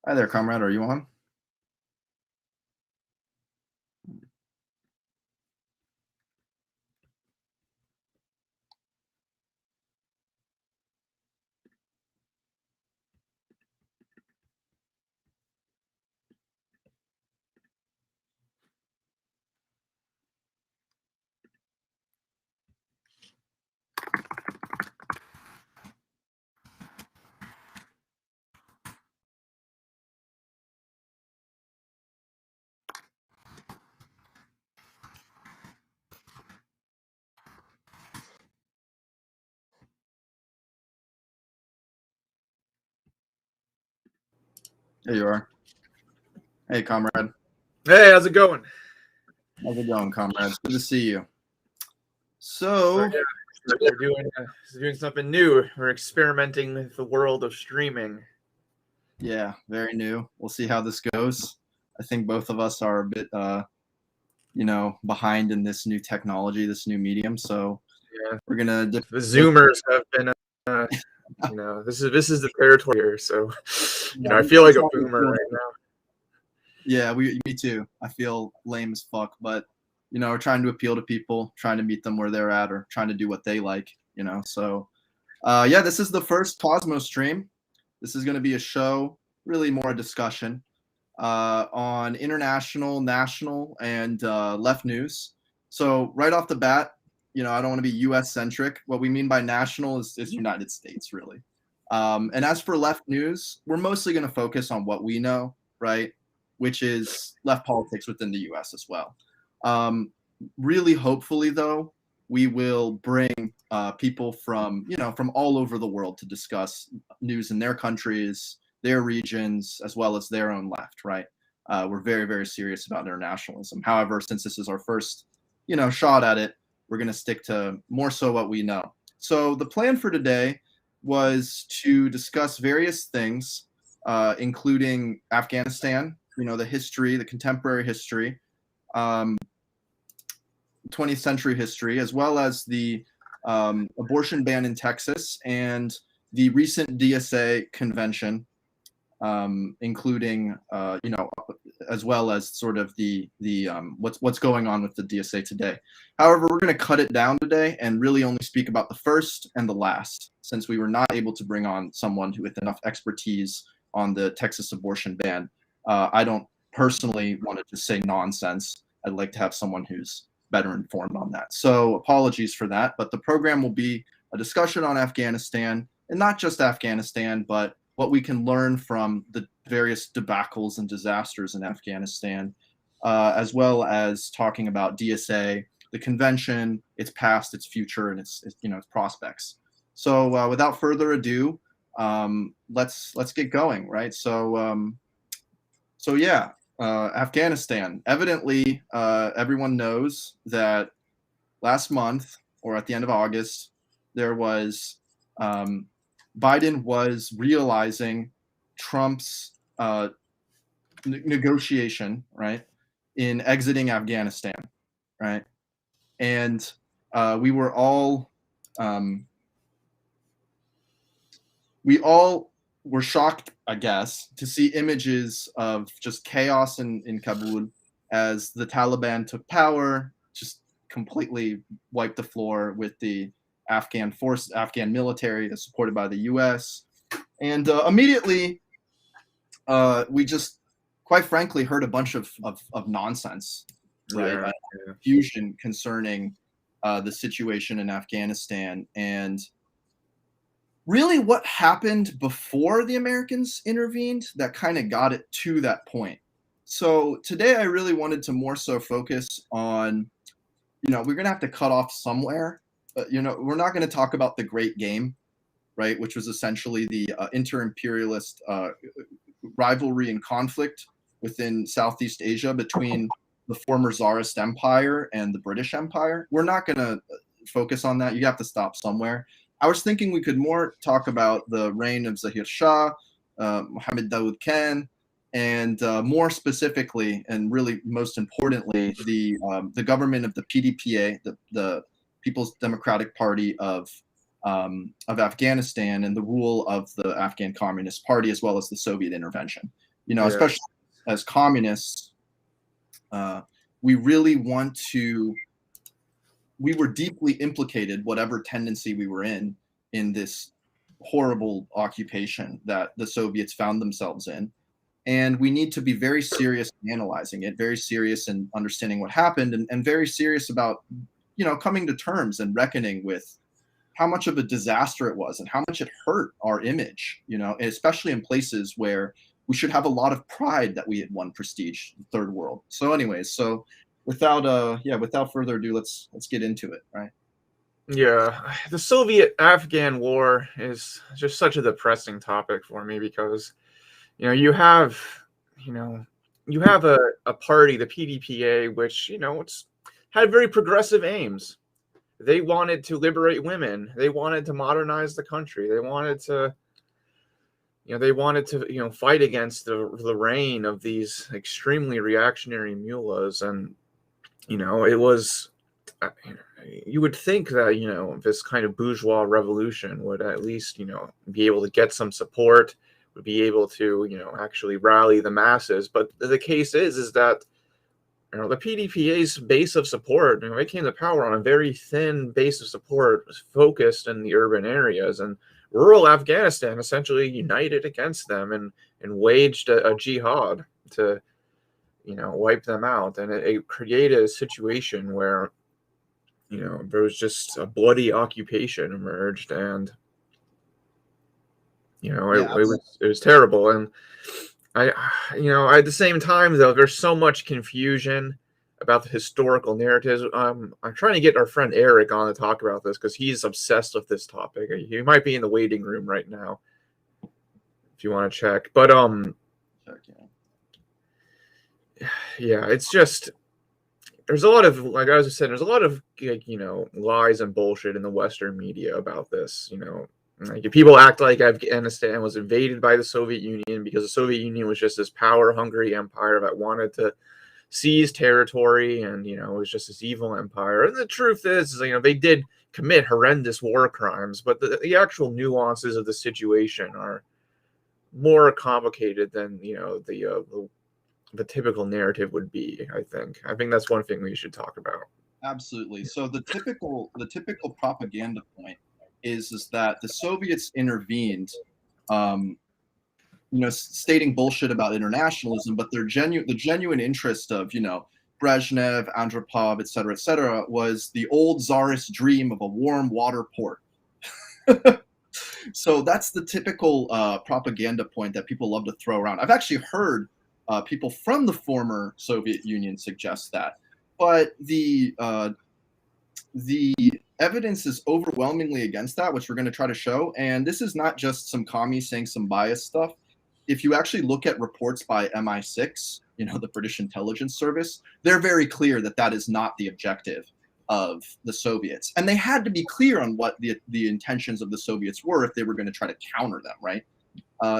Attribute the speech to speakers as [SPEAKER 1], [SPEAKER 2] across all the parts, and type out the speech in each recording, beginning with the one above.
[SPEAKER 1] Hi there, comrade. Are you on? There you are. Hey, comrade.
[SPEAKER 2] Hey, how's it going?
[SPEAKER 1] How's it going, comrade? Good to see you. So,
[SPEAKER 2] We're doing something new. We're experimenting with the world of streaming.
[SPEAKER 1] yeah, very new. We'll see how this goes. I think both of us are a bit, behind in this new technology, this new medium. So
[SPEAKER 2] Yeah,
[SPEAKER 1] we're gonna.
[SPEAKER 2] the Zoomers have been, this is the territory here. So, I feel like a boomer right now.
[SPEAKER 1] Yeah, me too. I feel lame as fuck, but we're trying to appeal to people, trying to meet them where they're at, or trying to do what they like. So yeah, this is the first CosmoStream. This is going to be a show, really more a discussion on international, national, and left news. So right off the bat, I don't want to be U.S. centric. What we mean by national is United States, really. And as for left news, we're mostly going to focus on what we know, right? Which is left politics within the U.S. as well. Really, hopefully, though, we will bring people from from all over the world to discuss news in their countries, their regions, as well as their own left, right? We're very, very serious about internationalism. However, since this is our first, shot at it, we're going to stick to more so what we know. So the plan for today was to discuss various things, including Afghanistan, the history, the contemporary history, 20th century history, as well as the abortion ban in Texas and the recent DSA convention, including as well as sort of the what's going on with the DSA today. However, we're going to cut it down today and really only speak about the first and the last, since we were not able to bring on someone with enough expertise on the Texas abortion ban. I don't personally want to just say nonsense. I'd like to have someone who's better informed on that. So apologies for that, but the program will be a discussion on Afghanistan, and not just Afghanistan, but what we can learn from the various debacles and disasters in Afghanistan, as well as talking about DSA, the convention, its past, its future, and its prospects. So without further ado, let's get going, right? So yeah, Afghanistan. Evidently, everyone knows that last month or at the end of August, there was Biden was realizing Trump's negotiation, right, in exiting Afghanistan, right, and we were all were shocked, I guess, to see images of just chaos in Kabul as the Taliban took power, just completely wiped the floor with the Afghan military supported by the U.S. And immediately, we just, quite frankly, heard a bunch of nonsense, right?
[SPEAKER 2] Yeah.
[SPEAKER 1] Confusion concerning the situation in Afghanistan and really what happened before the Americans intervened that kind of got it to that point. So today I really wanted to more so focus on, we're going to have to cut off somewhere. We're not going to talk about the Great Game, right, which was essentially the inter-imperialist rivalry and conflict within Southeast Asia between the former Tsarist Empire and the British Empire. We're not going to focus on that. You have to stop somewhere. I was thinking we could more talk about the reign of Zahir Shah, Mohammed Daoud Khan, and more specifically, and really most importantly, the government of the Pdpa, the People's Democratic Party of Afghanistan, and the rule of the Afghan Communist Party, as well as the Soviet intervention. you know, especially as communists, we really want to. We were deeply implicated, whatever tendency we were in this horrible occupation that the Soviets found themselves in. And we need to be very serious in analyzing it, very serious in understanding what happened, and very serious about, you know, coming to terms and reckoning with how much of a disaster it was and how much it hurt our image, you know, especially in places where we should have a lot of pride that we had won prestige, third world. So anyways, so without further ado, let's get into it, right?
[SPEAKER 2] Yeah, the Soviet Afghan War is just such a depressing topic for me because, you know, you have a party, the Pdpa, which, you know, it's had very progressive aims. They wanted to liberate women. They wanted to modernize the country. They wanted to, fight against the reign of these extremely reactionary mullahs. And, you know, it was, you would think that, you know, this kind of bourgeois revolution would at least, you know, be able to get some support, would be able to, you know, actually rally the masses. But the case is that, you know, the PDPA's base of support, you know, they came to power on a very thin base of support, was focused in the urban areas, and rural Afghanistan essentially united against them and waged a jihad to, you know, wipe them out. And it created a situation where, you know, there was just a bloody occupation emerged, and, you know, it was terrible. And at the same time, though, there's so much confusion about the historical narratives. I'm trying to get our friend Eric on to talk about this because he's obsessed with this topic. He might be in the waiting room right now if you want to check. But yeah, it's just, there's a lot of, like I was just saying, there's a lot of, like, you know, lies and bullshit in the Western media about this. You know, like, people act like Afghanistan was invaded by the Soviet Union because the Soviet Union was just this power-hungry empire that wanted to seize territory, and, you know, it was just this evil empire. And the truth is, you know, they did commit horrendous war crimes, but the actual nuances of the situation are more complicated than, you know, the typical narrative would be. I think that's one thing we should talk about.
[SPEAKER 1] Absolutely. So the typical propaganda point is that the Soviets intervened, you know, stating bullshit about internationalism, but the genuine interest of, you know, Brezhnev, Andropov, et cetera, was the old czarist dream of a warm water port. So that's the typical propaganda point that people love to throw around. I've actually heard people from the former Soviet Union suggest that, but the evidence is overwhelmingly against that, which we're going to try to show. And this is not just some commie saying some biased stuff. If you actually look at reports by MI6, you know, the British intelligence service, they're very clear that that is not the objective of the Soviets. And they had to be clear on what the intentions of the Soviets were if they were going to try to counter them, right?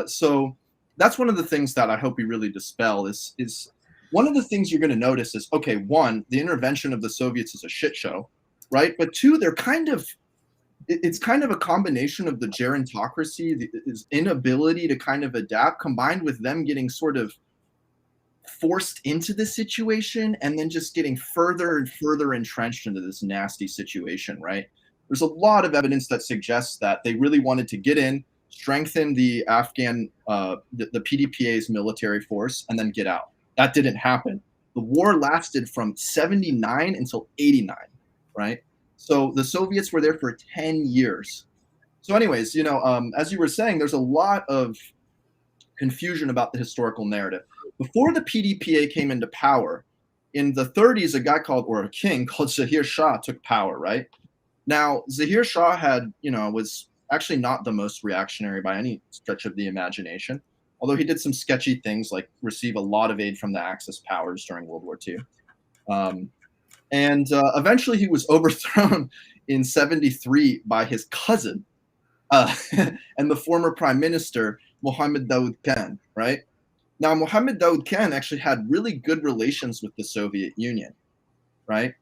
[SPEAKER 1] So that's one of the things that I hope we really dispel is one of the things you're going to notice is, okay, one, the intervention of the Soviets is a shit show, right? But two, it's kind of a combination of the gerontocracy, his inability to kind of adapt, combined with them getting sort of forced into this situation and then just getting further and further entrenched into this nasty situation, right? There's a lot of evidence that suggests that they really wanted to get in, strengthen the Afghan, the PDPA's military force, and then get out. That didn't happen. The war lasted from 79 until 89, right? So the Soviets were there for 10 years. So anyways, you know, as you were saying, there's a lot of confusion about the historical narrative. Before the PDPA came into power, in the 30s, a king called Zahir Shah took power, right? Now, Zahir Shah was actually not the most reactionary by any stretch of the imagination, although he did some sketchy things like receive a lot of aid from the Axis powers during World War II. And eventually he was overthrown in 73 by his cousin and the former prime minister, Mohammed Daoud Khan, right? Now, Mohammed Daoud Khan actually had really good relations with the Soviet Union, right?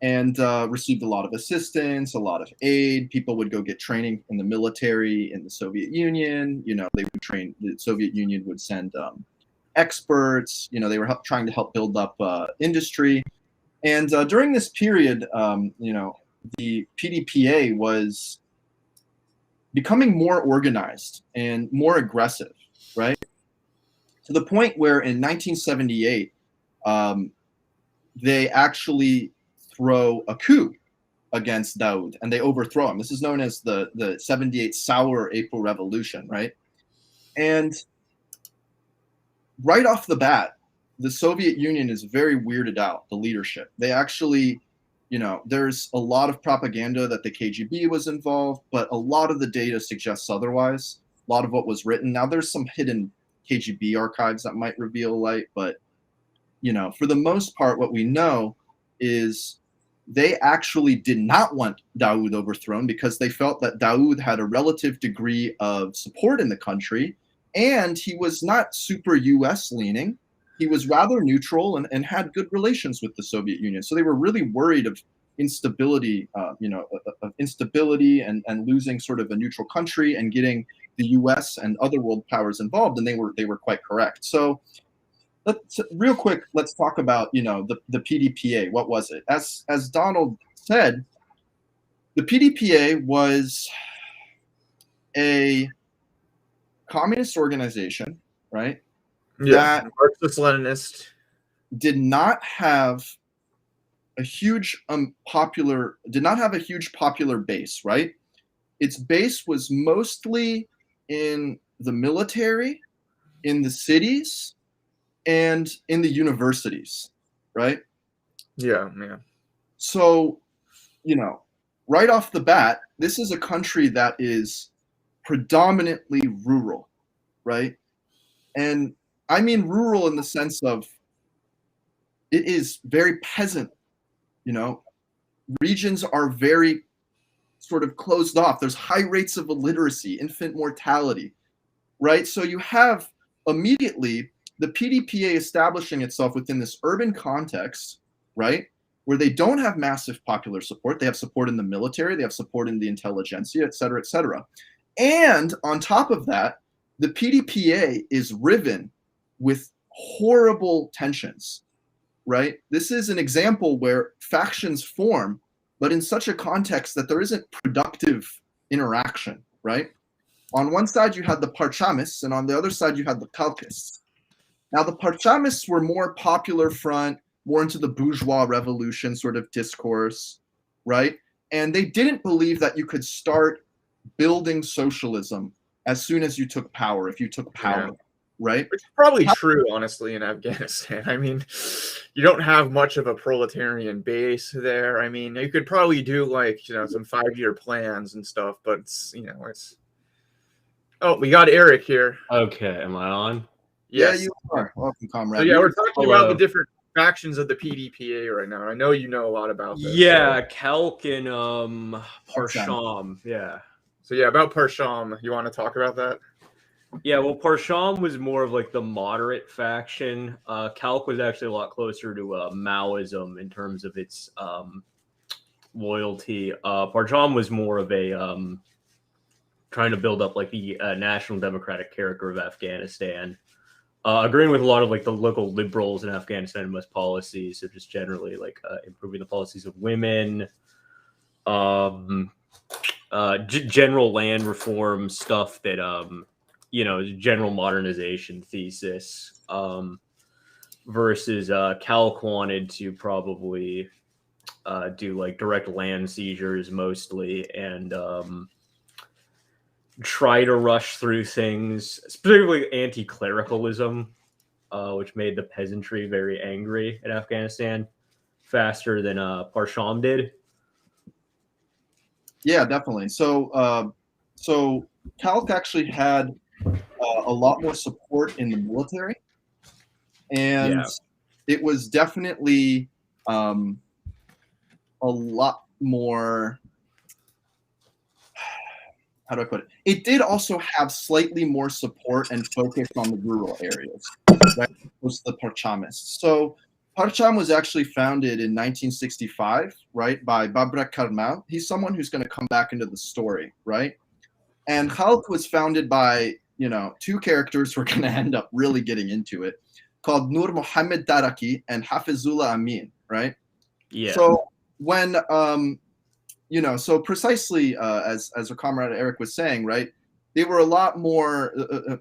[SPEAKER 1] And received a lot of assistance, a lot of aid. People would go get training in the military in the Soviet Union. You know, they would train, the Soviet Union would send experts. You know, they were trying to help build up industry. And during this period, you know, the PDPA was becoming more organized and more aggressive, right? To the point where in 1978, they actually throw a coup against Daoud, and they overthrow him. This is known as the 78 Sour April Revolution, right? And right off the bat, the Soviet Union is very weirded out, the leadership. They actually, you know, there's a lot of propaganda that the KGB was involved, but a lot of the data suggests otherwise. A lot of what was written. Now, there's some hidden KGB archives that might reveal light, but, you know, for the most part, what we know is they actually did not want Daoud overthrown because they felt that Daoud had a relative degree of support in the country, and he was not super US leaning. He was rather neutral and had good relations with the Soviet Union. So they were really worried of instability, you know, of instability and losing sort of a neutral country and getting the US and other world powers involved, and they were quite correct. So real quick, let's talk about, you know, the PDPA. What was it? As Donald said, the PDPA was a communist organization, right?
[SPEAKER 2] Yeah, Marxist-Leninist.
[SPEAKER 1] Did not have a huge popular base, right? Its base was mostly in the military, in the cities, and in the universities, right?
[SPEAKER 2] Yeah, yeah.
[SPEAKER 1] So, you know, right off the bat, this is a country that is predominantly rural, right? And I mean rural in the sense of it is very peasant, you know. Regions are very sort of closed off. There's high rates of illiteracy, infant mortality, right? So you have immediately the PDPA establishing itself within this urban context, right, where they don't have massive popular support. They have support in the military, they have support in the intelligentsia, et cetera, et cetera. And on top of that, the PDPA is riven with horrible tensions, right? This is an example where factions form, but in such a context that there isn't productive interaction, right? On one side, you had the Parchamists, and on the other side, you had the Khalqists. Now, the Parchamists were more popular front, more into the bourgeois revolution sort of discourse, right? And they didn't believe that you could start building socialism as soon as you took power, if you took power, right?
[SPEAKER 2] It's probably true, honestly, in Afghanistan. I mean, you don't have much of a proletarian base there. I mean, you could probably do, like, you know, some 5-year plans and stuff, but it's, you know, it's... Oh, we got Eric here.
[SPEAKER 3] Okay, am I on?
[SPEAKER 2] Yes.
[SPEAKER 1] Yeah, you are. Welcome, comrade.
[SPEAKER 2] So, yeah, we're talking about the different factions of the PDPA right now. I know you know a lot about this.
[SPEAKER 3] Yeah, Kalk and Parsham. Yeah.
[SPEAKER 2] So, yeah, about Parsham, you want to talk about that?
[SPEAKER 3] Yeah, well, Parsham was more of like the moderate faction. Kalk was actually a lot closer to Maoism in terms of its loyalty. Parsham was more of a trying to build up like the national democratic character of Afghanistan. Agreeing with a lot of like the local liberals in Afghanistan and most policies, so just generally like improving the policies of women, general land reform stuff that you know, general modernization thesis, versus Kalk wanted to probably do like direct land seizures mostly and try to rush through things, specifically anti-clericalism, which made the peasantry very angry in Afghanistan faster than Parsham did.
[SPEAKER 1] Yeah, definitely. So, so Kalk actually had a lot more support in the military, and it was definitely a lot more. How do I put it? It did also have slightly more support and focus on the rural areas, right? Was the Parchamists. So Parcham was actually founded in 1965, right, by Babrak Karmal. He's someone who's going to come back into the story, right? And Khalq was founded by two characters who are going to end up really getting into it, called Nur Muhammad Taraki and Hafizullah Amin, right?
[SPEAKER 3] Yeah.
[SPEAKER 1] So when so precisely as our comrade Eric was saying, right, they were a lot more.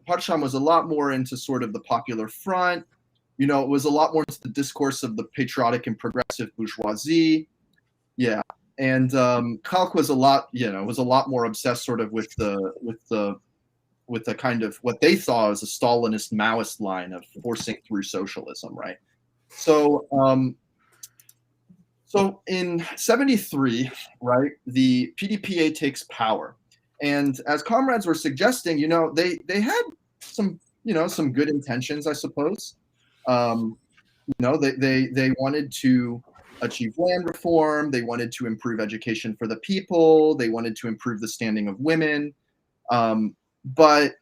[SPEAKER 1] Parsham was a lot more into sort of the popular front. It was a lot more into the discourse of the patriotic and progressive bourgeoisie. Yeah, and Kalk was a lot more obsessed sort of with the kind of what they saw as a Stalinist Maoist line of forcing through socialism, right? So so in 73, right, the PDPA takes power. And as comrades were suggesting, they had some good intentions, I suppose. They wanted to achieve land reform. They wanted to improve education for the people. They wanted to improve the standing of women. But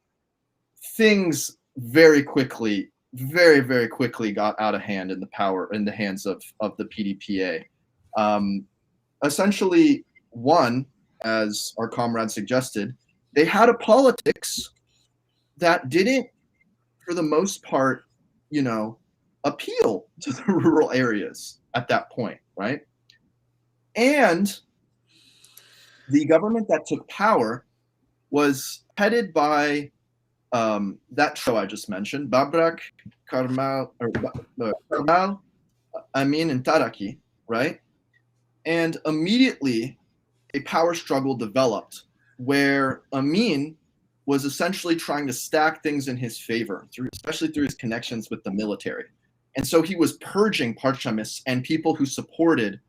[SPEAKER 1] things very, very quickly got out of hand in the hands of the PDPA. Essentially, one, as our comrade suggested, they had a politics that didn't, for the most part, appeal to the rural areas at that point, right? And the government that took power was headed by that show I just mentioned, Babrak Karmal Amin and Taraki, right? And immediately a power struggle developed where Amin was essentially trying to stack things in his favor, especially through his connections with the military. And so he was purging Parchamists and people who supported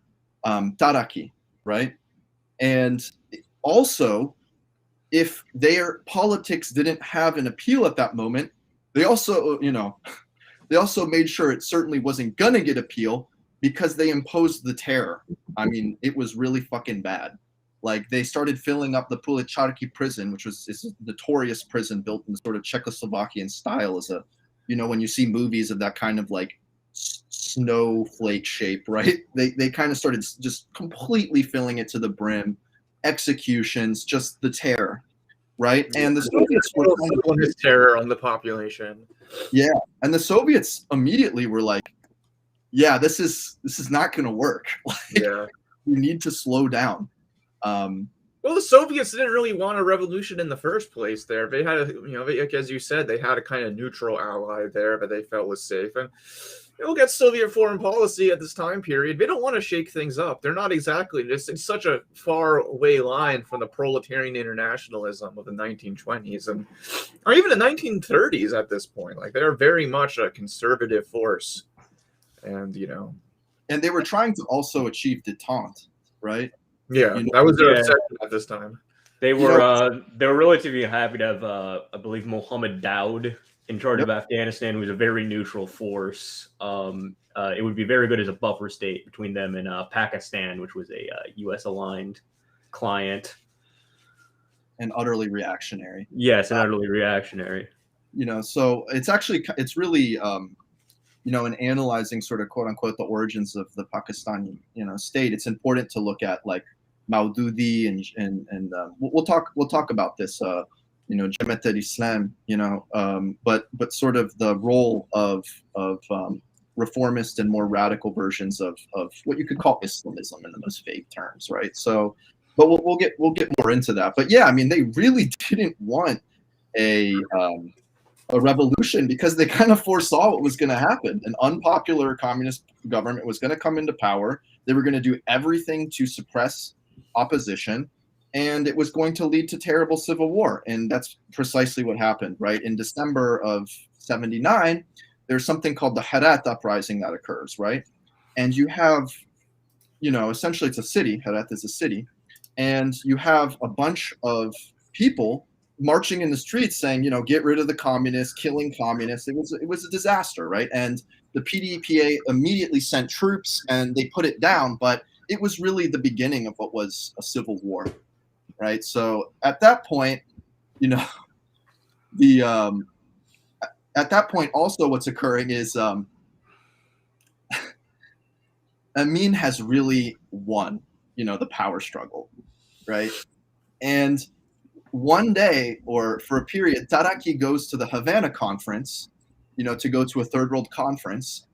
[SPEAKER 1] Taraki, right? And also, if their politics didn't have an appeal at that moment, they also made sure it certainly wasn't gonna get appeal because they imposed the terror. I mean, it was really fucking bad. Like, they started filling up the Pulicharki prison, which is a notorious prison built in the sort of Czechoslovakian style, as when you see movies of that kind of like snowflake shape, right? They kind of started just completely filling it to the brim. Executions, just the terror, right? And the Soviets were
[SPEAKER 2] kind of terror on the population.
[SPEAKER 1] Yeah, and the Soviets immediately were like, "Yeah, this is not going to work. We need to slow down."
[SPEAKER 2] Well, the Soviets didn't really want a revolution in the first place. There, they had as you said, they had a kind of neutral ally there that they felt was safe. And look at Soviet foreign policy at this time period. They don't want to shake things up. They're not exactly it's such a far away line from the proletarian internationalism of the 1920s or even the 1930s at this point. Like, they're very much a conservative force, and
[SPEAKER 1] they were trying to also achieve détente, right?
[SPEAKER 2] Yeah, that was their obsession at this time.
[SPEAKER 3] They were relatively happy to have I believe Mohammed Daoud in charge of Afghanistan, who was a very neutral force. It would be very good as a buffer state between them and Pakistan, which was a U.S. aligned client.
[SPEAKER 1] And utterly reactionary.
[SPEAKER 3] Yes, and utterly reactionary.
[SPEAKER 1] So it's really in analyzing sort of quote unquote the origins of the Pakistani state, it's important to look at like Maududi and we'll talk about this Jamaat al-Islam, but sort of the role of reformist and more radical versions of what you could call Islamism in the most vague terms, right? So, but we'll get more into that. But yeah, I mean, they really didn't want a revolution because they kind of foresaw what was going to happen. An unpopular communist government was going to come into power. They were going to do everything to suppress opposition, and it was going to lead to terrible civil war. And that's precisely what happened, right? In December of 79, there's something called the Harat Uprising that occurs, right? And you have, essentially it's a city. Harat is a city. And you have a bunch of people marching in the streets saying, get rid of the communists, killing communists. It was a disaster, right? And the PDPA immediately sent troops and they put it down, but it was really the beginning of what was a civil war, right? So at that point, at that point also what's occurring is Amin has really won, the power struggle, right? And one day, or for a period, Taraki goes to the Havana conference, to go to a third world conference.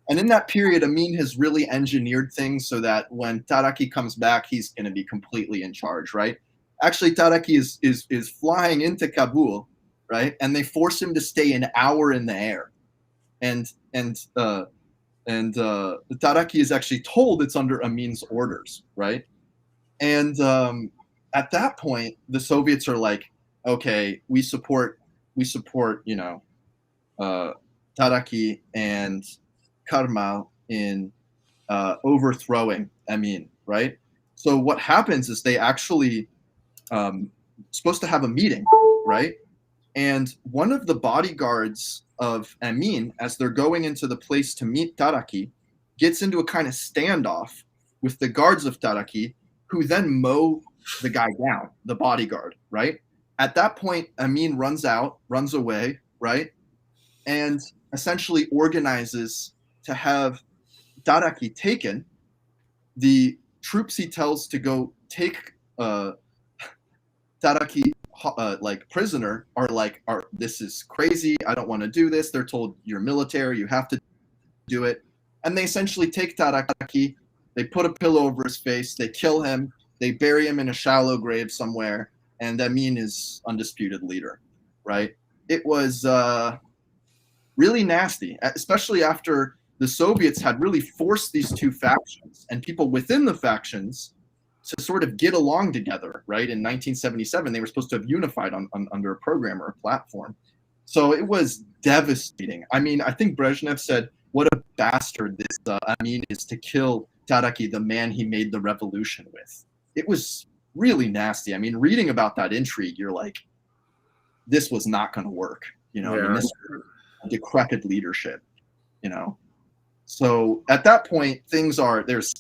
[SPEAKER 1] And in that period, Amin has really engineered things so that when Taraki comes back, he's going to be completely in charge, right? Actually, Taraki is flying into Kabul, right? And they force him to stay an hour in the air. And Taraki is actually told it's under Amin's orders, right? And at that point, the Soviets are like, okay, we support, Taraki and Karmal in overthrowing Amin, right? So what happens is they actually supposed to have a meeting, right? And one of the bodyguards of Amin, as they're going into the place to meet Taraki, gets into a kind of standoff with the guards of Taraki, who then mow the guy down, the bodyguard, right? At that point, Amin runs away, right? And essentially organizes to have Taraki taken. The troops he tells to go take Taraki prisoner are this is crazy. I don't want to do this. They're told, you're military, you have to do it. And they essentially take Taraki, they put a pillow over his face, they kill him, they bury him in a shallow grave somewhere, and Amin is undisputed leader, right? It was really nasty, especially after the Soviets had really forced these two factions and people within the factions to sort of get along together, right? In 1977, they were supposed to have unified under a program or a platform. So it was devastating. I mean, I think Brezhnev said, what a bastard this Amin is to kill Taraki, the man he made the revolution with. It was really nasty. I mean, reading about that intrigue, you're like, this was not going to work. I mean, this was decrepit leadership, So at that point, there's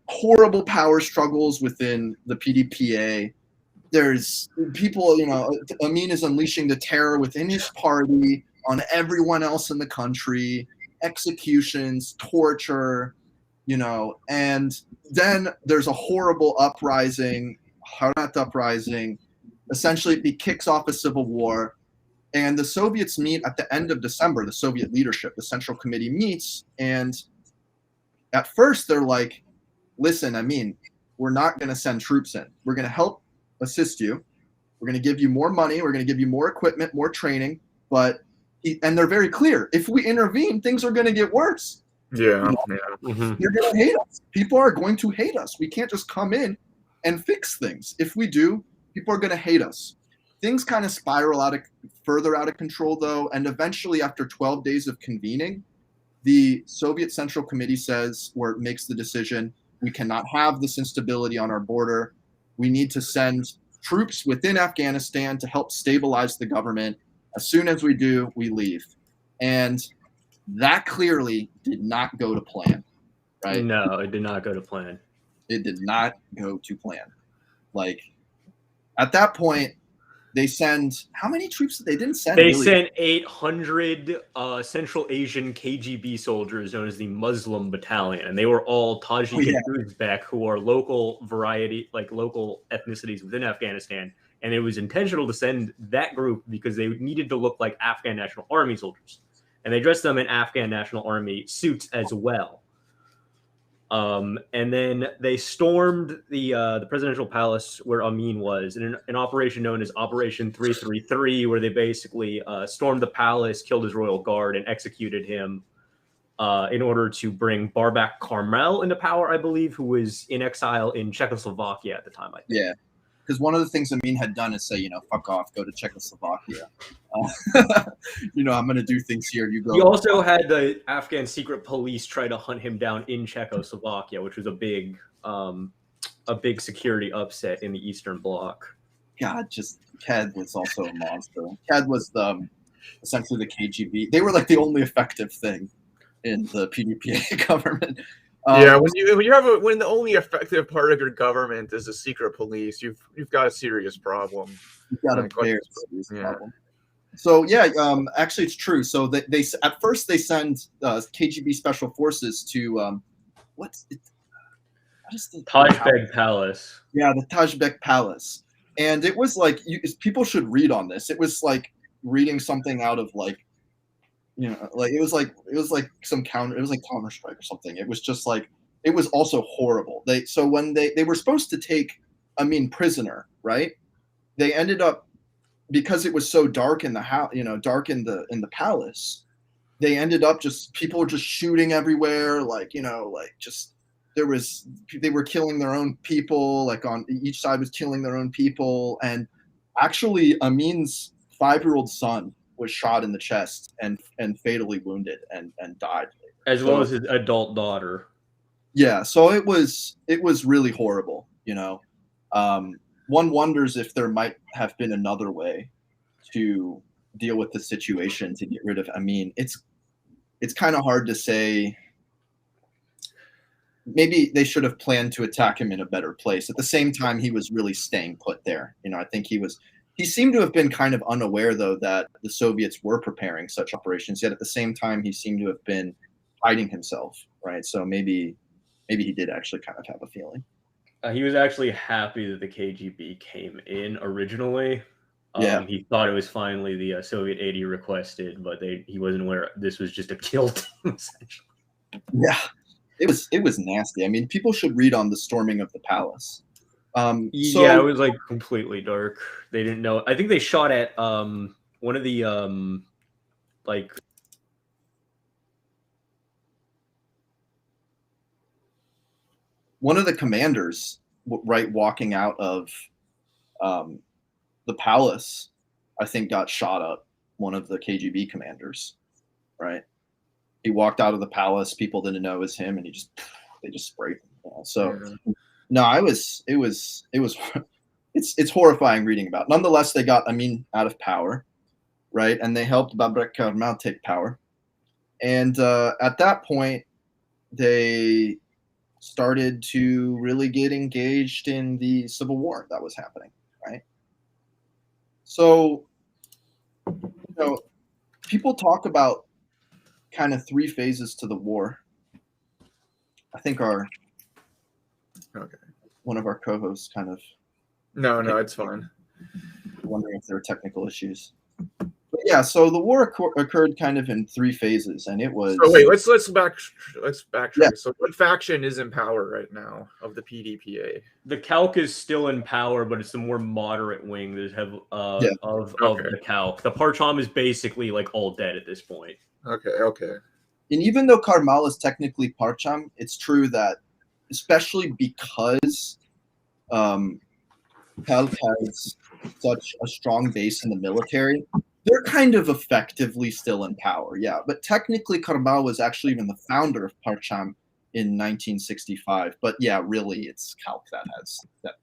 [SPEAKER 1] horrible power struggles within the Pdpa. There's people, Amin is unleashing the terror within his party on everyone else in the country, executions, torture, and then there's a horrible uprising, Harat Uprising. Essentially, it kicks off a civil war. And the Soviets meet at the end of December. The Soviet leadership, the Central Committee meets. And at first, they're like, listen, Amin, we're not going to send troops in. We're going to help assist you. We're going to give you more money. We're going to give you more equipment, more training. And they're very clear. If we intervene, things are going to get worse.
[SPEAKER 2] Yeah.
[SPEAKER 3] Mm-hmm.
[SPEAKER 1] You're going to hate us. People are going to hate us. We can't just come in and fix things. If we do, people are going to hate us. Things kind of spiral further out of control, though, and eventually, after 12 days of convening, the Soviet Central Committee makes the decision, we cannot have this instability on our border. We need to send troops within Afghanistan to help stabilize the government. As soon as we do, we leave. And that clearly did not go to plan, right?
[SPEAKER 3] No, it did not go to plan.
[SPEAKER 1] It did not go to plan. At that point, they send how many troops? They didn't send.
[SPEAKER 3] They sent 800 Central Asian KGB soldiers known as the Muslim Battalion, and they were all Tajik and Uzbek, who are local ethnicities within Afghanistan. And it was intentional to send that group because they needed to look like Afghan National Army soldiers, and they dressed them in Afghan National Army suits as well. And then they stormed the presidential palace where Amin was in an operation known as Operation 333, where they basically stormed the palace, killed his royal guard, and executed him in order to bring Barbak Karmal into power, I believe, who was in exile in Czechoslovakia at the time. I think.
[SPEAKER 1] Yeah, because one of the things Amin had done is say, fuck off, go to Czechoslovakia. I'm going to do things here. You go.
[SPEAKER 3] He also had the Afghan secret police try to hunt him down in Czechoslovakia, which was a big security upset in the Eastern Bloc.
[SPEAKER 1] God, Ked was also a monster. Ked was essentially the KGB. They were like the only effective thing in the Pdpa government.
[SPEAKER 2] When the only effective part of your government is the secret police, you've got a serious problem.
[SPEAKER 1] You've got a very serious problem. So actually it's true. So they at first they send KGB special forces to what is the
[SPEAKER 3] Tajbek Palace.
[SPEAKER 1] Yeah, the Tajbek Palace. And it was like people should read on this. It was like reading something out of like, like it was like some counter. It was like Counter-Strike or something. It was just like it was also horrible. When they were supposed to take Amin prisoner, right? They ended up, because it was so dark in the house, dark in the palace. They ended up people were just shooting everywhere, like just they were killing their own people, like on each side was killing their own people. And actually Amin's 5-year-old son was shot in the chest and fatally wounded and died later.
[SPEAKER 3] As well as his adult daughter.
[SPEAKER 1] Yeah, so it was really horrible, one wonders if there might have been another way to deal with the situation to get rid of Amin. It's kind of hard to say. Maybe they should have planned to attack him in a better place. At the same time, he was really staying put there. I think he seemed to have been kind of unaware, though, that the Soviets were preparing such operations. Yet at the same time, he seemed to have been hiding himself, right? So maybe he did actually kind of have a feeling.
[SPEAKER 3] He was actually happy that the KGB came in originally.
[SPEAKER 1] Yeah.
[SPEAKER 3] He thought it was finally the Soviet aid he requested, but he wasn't aware this was just a kill team, essentially.
[SPEAKER 1] Yeah, it was nasty. I mean, people should read on the storming of the palace.
[SPEAKER 3] Yeah, it was like completely dark. They didn't know. I think they shot at one of the
[SPEAKER 1] one of the commanders, right, walking out of the palace, I think got shot up. One of the KGB commanders, right? He walked out of the palace. People didn't know it was him, and they just sprayed him. So, no, it's horrifying reading about. Nonetheless, they got Amin out of power, right? And they helped Babrak Karmal take power. And at that point, they started to really get engaged in the civil war that was happening, right? So, people talk about kind of 3 phases to the war. I think one of our co-hosts kind of
[SPEAKER 2] no, it's fine.
[SPEAKER 1] Wondering if there were technical issues. But yeah, so the war occurred kind of in 3 phases, and it was.
[SPEAKER 2] Oh wait, let's backtrack.
[SPEAKER 1] Yeah.
[SPEAKER 2] So, what faction is in power right now of the PDPA?
[SPEAKER 3] The Calc is still in power, but it's the more moderate wing that have of the Calc. The Parcham is basically like all dead at this point.
[SPEAKER 2] Okay.
[SPEAKER 1] And even though Karmal is technically Parcham, it's true that, especially because Calc has such a strong base in the military, they're kind of effectively still in power, yeah. But technically, Karmal was actually even the founder of Parcham in 1965. But yeah, really, it's Calc that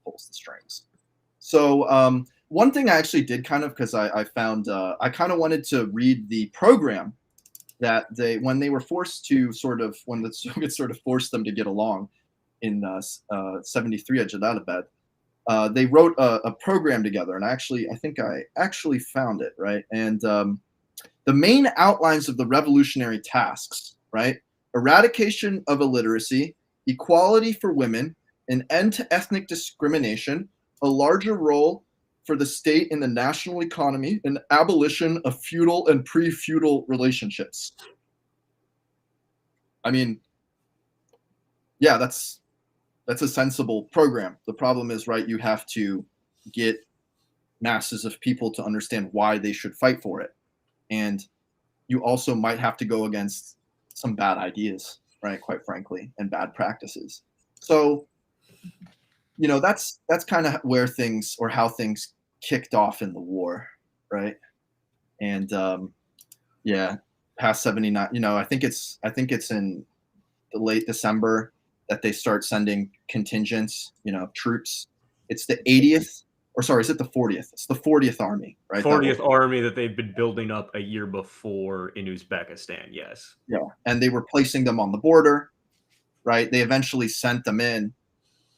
[SPEAKER 1] pulls the strings. So one thing I actually did kind of, because I found I kind of wanted to read the program that when they were forced to when the Soviets sort of forced them to get along in 73 at Jalalabad. They wrote a program together, and I think I actually found it, right? And the main outlines of the revolutionary tasks, right? Eradication of illiteracy, equality for women, an end to ethnic discrimination, a larger role for the state in the national economy, and abolition of feudal and pre-feudal relationships. I mean, yeah, that's a sensible program. The problem is, right, you have to get masses of people to understand why they should fight for it. And you also might have to go against some bad ideas, right, quite frankly, and bad practices. So, that's kind of where things, or how things kicked off in the war, right? And past 79, I think it's in the late December that they start sending contingents, troops. It's the 80th, or sorry, is it the 40th? It's the 40th Army, right?
[SPEAKER 3] 40th Army that they've been building up a year before in Uzbekistan, yes.
[SPEAKER 1] Yeah, and they were placing them on the border, right? They eventually sent them in.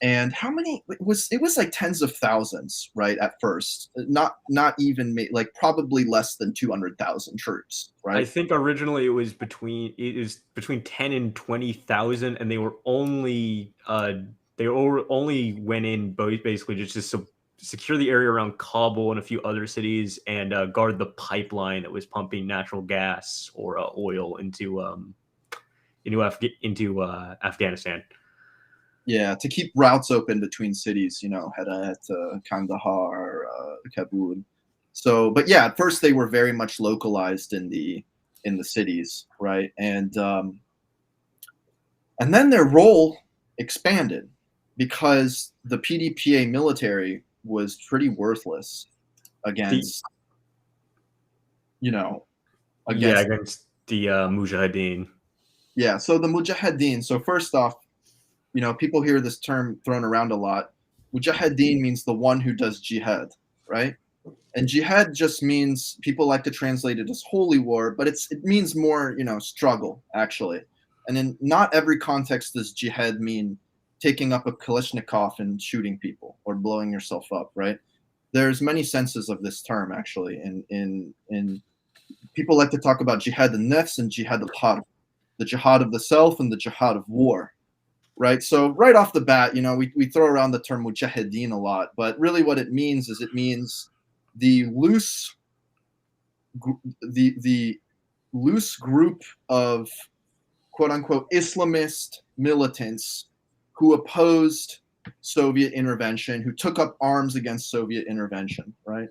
[SPEAKER 1] And how many it was like tens of thousands, right? At first, not even like probably less than 200,000 troops, right?
[SPEAKER 3] I think originally it was between 10 and 20,000, and they only went in basically just to secure the area around Kabul and a few other cities, and guard the pipeline that was pumping natural gas or oil into Afghanistan.
[SPEAKER 1] Yeah, to keep routes open between cities, you know, Herat, Kandahar, Kabul. So, but yeah, at first they were very much localized in the cities, right? And then their role expanded because the Pdpa military was pretty worthless against,
[SPEAKER 3] against the Mujahideen.
[SPEAKER 1] Yeah, so the Mujahideen. So first off, you know, people hear this term thrown around a lot. Mujahideen means the one who does jihad, right? And jihad just means, people like to translate it as holy war, but it means more, you know, struggle, actually. And in not every context does jihad mean taking up a Kalashnikov and shooting people or blowing yourself up, right? There's many senses of this term, actually. In people like to talk about jihad al-nafs and jihad al-harb, the jihad of the self and the jihad of war, right? So right off the bat, you know, we throw around the term mujahideen a lot, but really what it means is, it means the loose group of quote unquote Islamist militants who opposed Soviet intervention, who took up arms against Soviet intervention, right?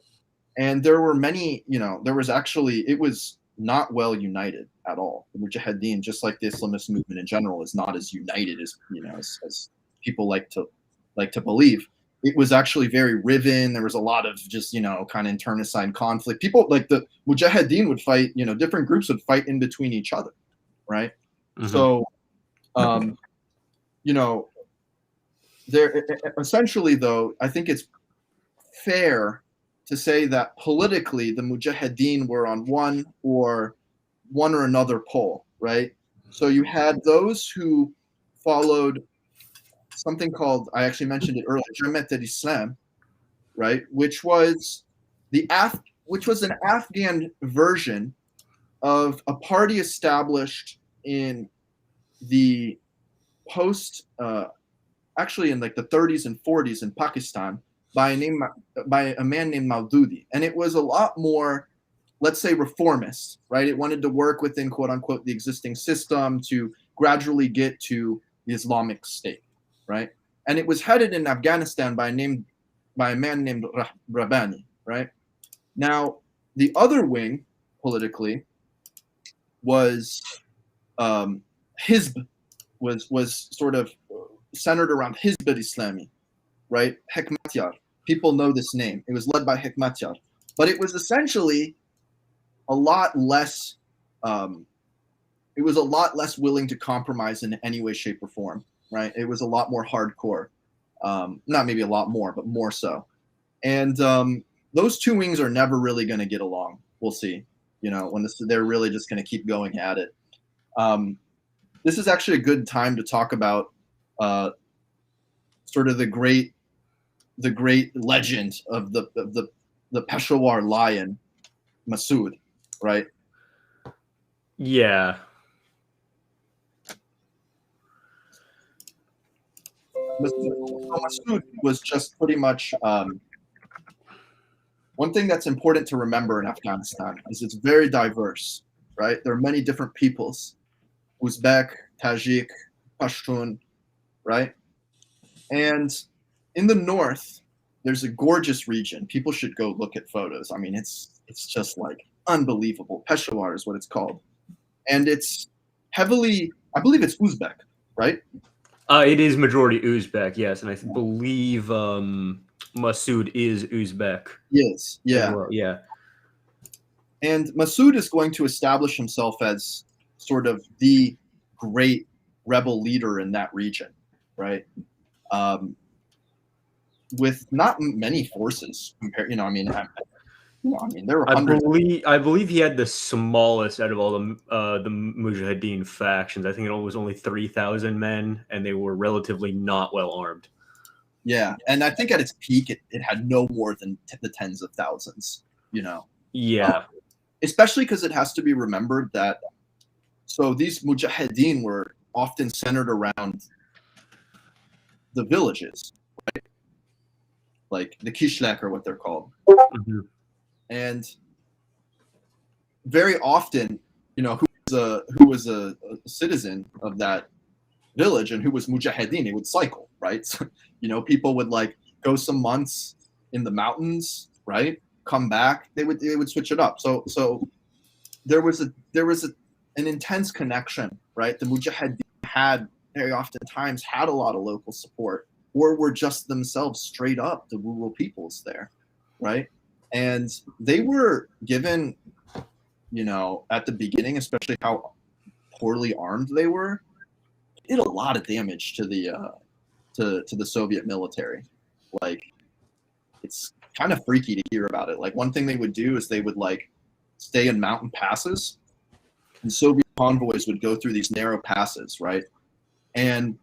[SPEAKER 1] And there were many, you know, it was not well united at all. The Mujahideen, just like the Islamist movement in general, is not as united as, you know, as people like to believe. It was actually very riven. There was a lot of just, you know, kind of internecine conflict. People like the Mujahideen would fight, you know, different groups would fight in between each other, right? Mm-hmm. So, you know, there essentially, though, I think it's fair to say that politically the Mujahideen were on one or another pole, right? So you had those who followed something called, I actually mentioned it earlier, Jamaat al-Islam, right? Which was an Afghan version of a party established in the actually in like the 30s and 40s in Pakistan by a man named Maududi. And it was a lot more, let's say, reformist, right? It wanted to work within, quote unquote, the existing system to gradually get to the Islamic State, right? And it was headed in Afghanistan by a man named Rabbani, right? Now, the other wing politically was Hizb, was sort of centered around Hizb al-Islami, right? Hekmatyar. People know this name. It was led by Hekmatyar, but it was essentially a lot less. It was a lot less willing to compromise in any way, shape, or form, right? It was a lot more hardcore. Not maybe a lot more, but more so. And those two wings are never really going to get along. We'll see. You know, they're really just going to keep going at it. This is actually a good time to talk about sort of the great legend of the Peshawar lion, Masood, right?
[SPEAKER 3] Yeah.
[SPEAKER 1] Masood was just pretty much one thing that's important to remember in Afghanistan is it's very diverse, right? There are many different peoples, Uzbek, Tajik, Pashtun, right? And in the north, there's a gorgeous region. People should go look at photos. I mean, it's just like unbelievable. Peshawar is what it's called. And it's heavily, I believe it's Uzbek, right?
[SPEAKER 3] It is majority Uzbek, yes. And I believe Masood is Uzbek.
[SPEAKER 1] Yes, yeah.
[SPEAKER 3] Well. Yeah.
[SPEAKER 1] And Masood is going to establish himself as sort of the great rebel leader in that region, right? With not many forces compared, you know, I mean, there were hundreds.
[SPEAKER 3] I believe he had the smallest out of all the Mujahideen factions. I think it was only 3,000 men, and they were relatively not well armed.
[SPEAKER 1] Yeah, and I think at its peak, it had no more than the tens of thousands. You know.
[SPEAKER 3] Yeah.
[SPEAKER 1] Especially because it has to be remembered that so these Mujahideen were often centered around the villages, right? like the Kishlek or what they're called.
[SPEAKER 3] Mhm.
[SPEAKER 1] And very often, you know, who was a citizen of that village and who was Mujahideen, it would cycle, right? So, you know, people would like go some months in the mountains, right? Come back, they would switch it up. So there was an intense connection, right? The Mujahideen had very oftentimes had a lot of local support, or were just themselves straight up the rural peoples there, right? And they were given, you know, at the beginning, especially how poorly armed they were, did a lot of damage to the Soviet military. Like, it's kind of freaky to hear about it. Like, one thing they would do is they would like stay in mountain passes, and Soviet convoys would go through these narrow passes, right? And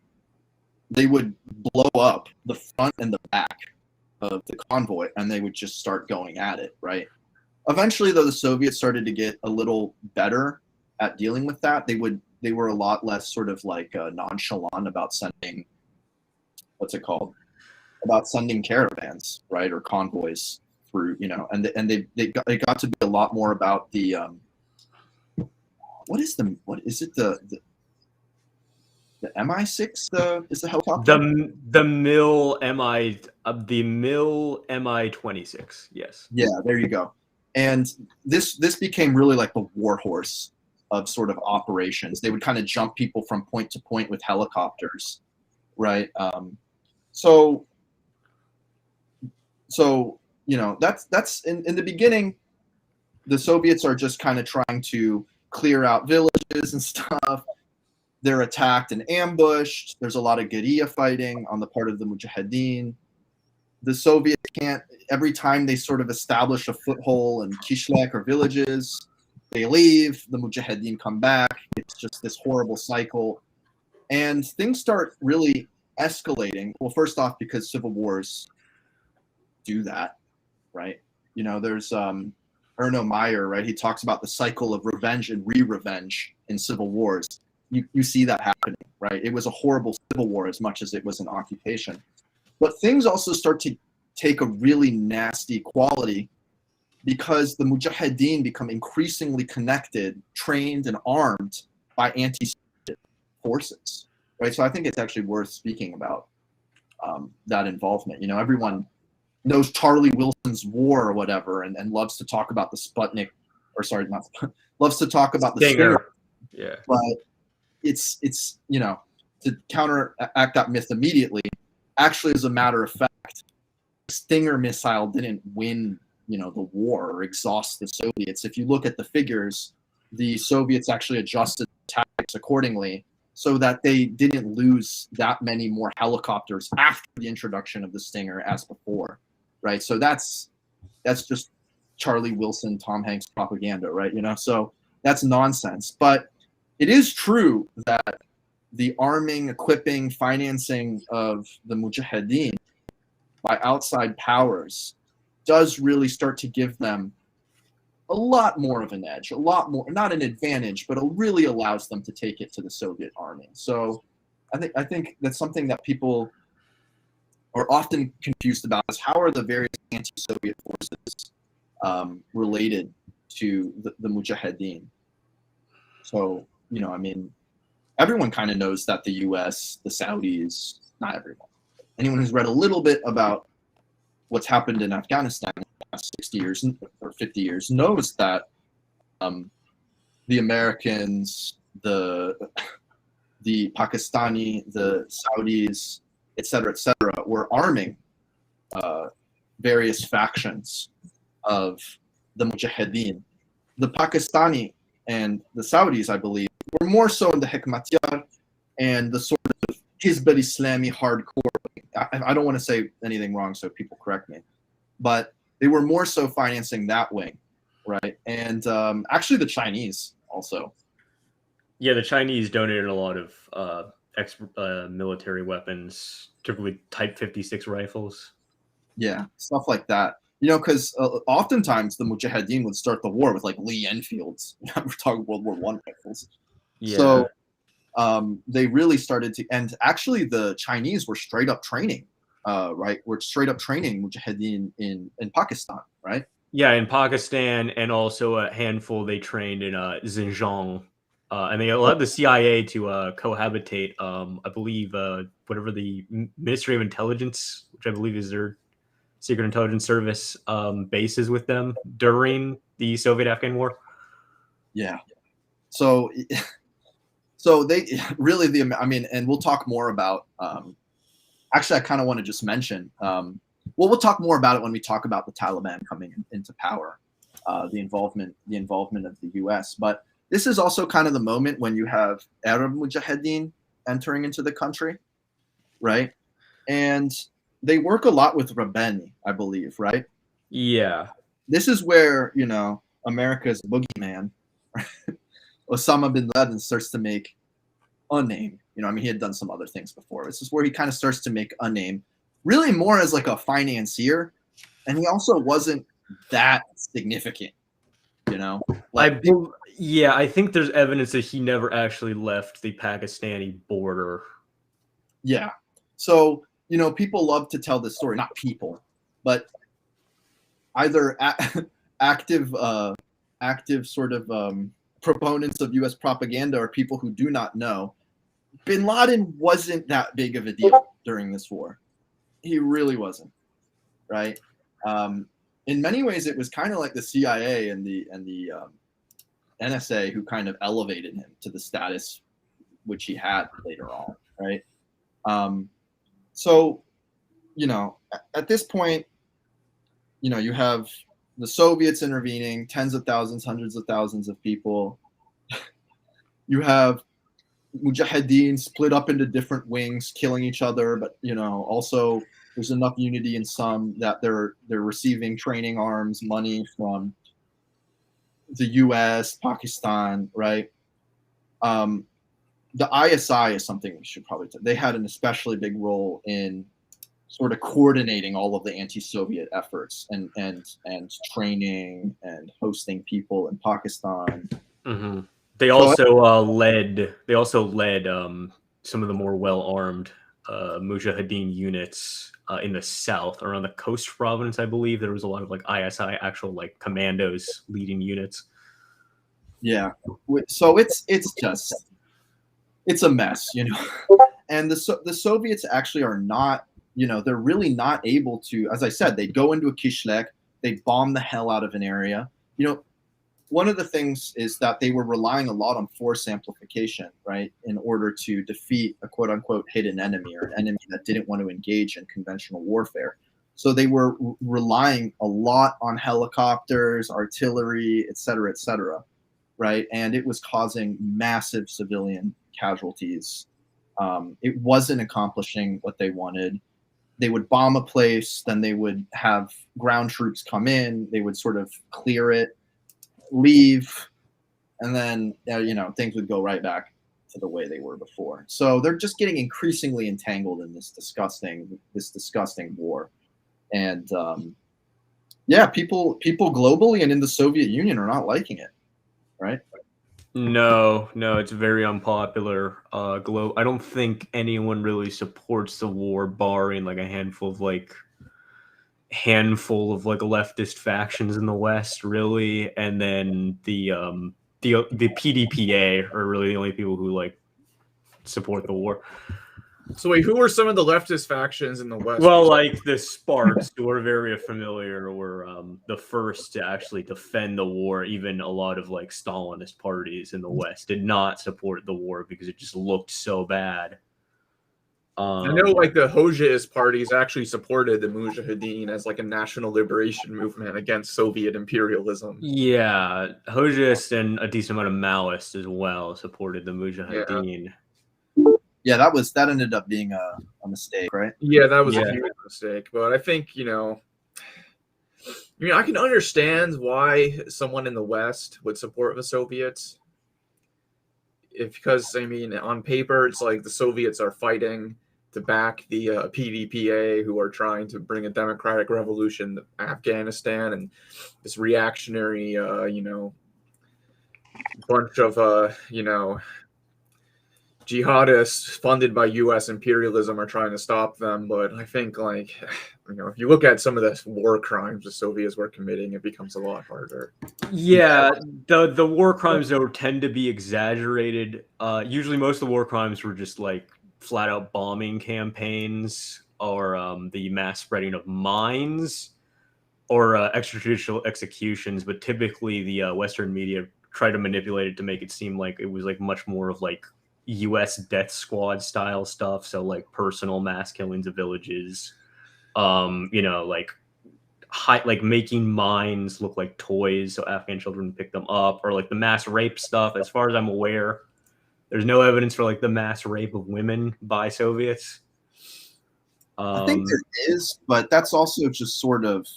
[SPEAKER 1] they would blow up the front and the back of the convoy, and they would just start going at it, right? Eventually, though, the Soviets started to get a little better at dealing with that. They were a lot less sort of like nonchalant about sending, what's it called? About sending caravans, right, or convoys through, you know, and they got to be a lot more about the what is it the Mi-6 is the helicopter?
[SPEAKER 3] The Mill Mi-26. Yes.
[SPEAKER 1] Yeah, there you go. And this became really like the war horse of sort of operations. They would kind of jump people from point to point with helicopters, right? So you know, that's in the beginning, the Soviets are just kind of trying to clear out villages and stuff. They're attacked and ambushed. There's a lot of guerrilla fighting on the part of the Mujahideen. The Soviets can't, every time they sort of establish a foothold in Kishlek or villages, they leave, the Mujahideen come back. It's just this horrible cycle. And things start really escalating. Well, first off, because civil wars do that, right? You know, there's Erno Meyer, right? He talks about the cycle of revenge and re-revenge in civil wars. You see that happening, right? It was a horrible civil war as much as it was an occupation. But things also start to take a really nasty quality because the Mujahideen become increasingly connected, trained, and armed by anti-Soviet forces, right? So I think it's actually worth speaking about that involvement. You know, everyone knows Charlie Wilson's War or whatever, and loves to talk about the Sputnik, or sorry, not loves to talk about the Stinger.
[SPEAKER 3] Yeah.
[SPEAKER 1] But it's you know, to counteract that myth immediately, actually, as a matter of fact, the Stinger missile didn't win, you know, the war or exhaust the Soviets. If you look at the figures, the Soviets actually adjusted tactics accordingly so that they didn't lose that many more helicopters after the introduction of the Stinger as before, right? So that's just Charlie Wilson, Tom Hanks propaganda, right? You know, so that's nonsense. But it is true that the arming, equipping, financing of the Mujahideen by outside powers does really start to give them a lot more of an edge, a lot more, not an advantage, but it really allows them to take it to the Soviet army. So I think that's something that people are often confused about, is how are the various anti-Soviet forces related to the Mujahideen? So, you know, I mean, everyone kind of knows that the US, the Saudis, not everyone, anyone who's read a little bit about what's happened in Afghanistan in the past 60 years or 50 years knows that the Americans, the Pakistani, the Saudis, et cetera, were arming various factions of the Mujahideen. The Pakistani and the Saudis, I believe, were more so in the Hekmatyar and the sort of Hizb al-Islami hardcore. I don't want to say anything wrong, so people correct me. But they were more so financing that wing, right? And actually the Chinese also.
[SPEAKER 3] Yeah, the Chinese donated a lot of military weapons, typically Type 56 rifles.
[SPEAKER 1] Yeah, stuff like that. You know, because oftentimes the Mujahideen would start the war with like Lee Enfields. We're talking World War I rifles.
[SPEAKER 3] Yeah.
[SPEAKER 1] So they really started to, and actually the Chinese were straight up training right? Were straight up training Mujahideen in Pakistan, right?
[SPEAKER 3] Yeah, in Pakistan, and also a handful they trained in Xinjiang. And they allowed the CIA to cohabitate, I believe, whatever the Ministry of Intelligence, which I believe is their secret intelligence service, bases with them during the Soviet Afghan War.
[SPEAKER 1] Yeah. So, they really and we'll talk more about. Actually, I kind of want to just mention. We'll talk more about it when we talk about the Taliban coming into power, the involvement of the U.S. But this is also kind of the moment when you have Arab Mujahideen entering into the country, right? And they work a lot with Rabbani, I believe, right?
[SPEAKER 3] Yeah.
[SPEAKER 1] This is where, America's boogeyman, Osama bin Laden, starts to make a name. He had done some other things before. This is where he kind of starts to make a name, really more as like a financier. And he also wasn't that significant, Like,
[SPEAKER 3] I think there's evidence that he never actually left the Pakistani border.
[SPEAKER 1] Yeah. So, people love to tell this story, not people, but either active sort of proponents of U.S. propaganda or people who do not know. Bin Laden wasn't that big of a deal during this war. He really wasn't, right? In many ways, it was kind of like the CIA and the NSA who kind of elevated him to the status which he had later on, right? So, at this point, you have the Soviets intervening, tens of thousands, hundreds of thousands of people. You have Mujahideen split up into different wings, killing each other, but also there's enough unity in some that they're receiving training arms, money from the U.S., Pakistan, right? The ISI is something we should probably. They had an especially big role in sort of coordinating all of the anti-Soviet efforts and training and hosting people in Pakistan.
[SPEAKER 3] Mm-hmm. They also led some of the more well-armed Mujahideen units in the south, around the coast province. I believe there was a lot of like ISI, actual like commandos leading units.
[SPEAKER 1] Yeah, so it's a mess, and the Soviets actually are not, they're really not able to. As I said, they go into a kishlek, they bomb the hell out of an area. One of the things is that they were relying a lot on force amplification, right, in order to defeat a quote unquote hidden enemy, or an enemy that didn't want to engage in conventional warfare. So they were relying a lot on helicopters, artillery, et cetera, right? And it was causing massive civilian casualties. It wasn't accomplishing what they wanted. They would bomb a place, then they would have ground troops come in, they would sort of clear it, leave, and then things would go right back to the way they were before. So they're just getting increasingly entangled in this disgusting war. And people globally and in the Soviet Union are not liking it, right?
[SPEAKER 3] No, it's very unpopular. I don't think anyone really supports the war, barring like a handful of leftist factions in the West, really, and then the Pdpa are really the only people who like support the war.
[SPEAKER 2] So wait, who were some of the leftist factions in the West?
[SPEAKER 3] Well, like the Sparks, who are very familiar, were the first to actually defend the war. Even a lot of like Stalinist parties in the West did not support the war because it just looked so bad.
[SPEAKER 2] I know like the Hojaist parties actually supported the Mujahideen as like a national liberation movement against Soviet imperialism.
[SPEAKER 3] Yeah, Hojaist and a decent amount of Maoists as well supported the Mujahideen.
[SPEAKER 1] Yeah, that ended up being a mistake, right?
[SPEAKER 2] Yeah, that was a huge mistake. But I think, I can understand why someone in the West would support the Soviets. Because on paper, it's like the Soviets are fighting to back the Pdpa, who are trying to bring a democratic revolution to Afghanistan, and this reactionary, bunch of, jihadists funded by U.S. imperialism are trying to stop them. But I think, like, if you look at some of the war crimes the Soviets were committing, it becomes a lot harder.
[SPEAKER 3] Yeah, the war crimes though tend to be exaggerated. Usually, most of the war crimes were just like flat out bombing campaigns, or the mass spreading of mines, or extrajudicial executions. But typically, the Western media try to manipulate it to make it seem like it was like much more of like U.S. death squad style stuff. So like personal mass killings of villages, like making mines look like toys so Afghan children pick them up, or like the mass rape stuff. As far as I'm aware, there's no evidence for like the mass rape of women by Soviets.
[SPEAKER 1] I think there is, but that's also just sort of,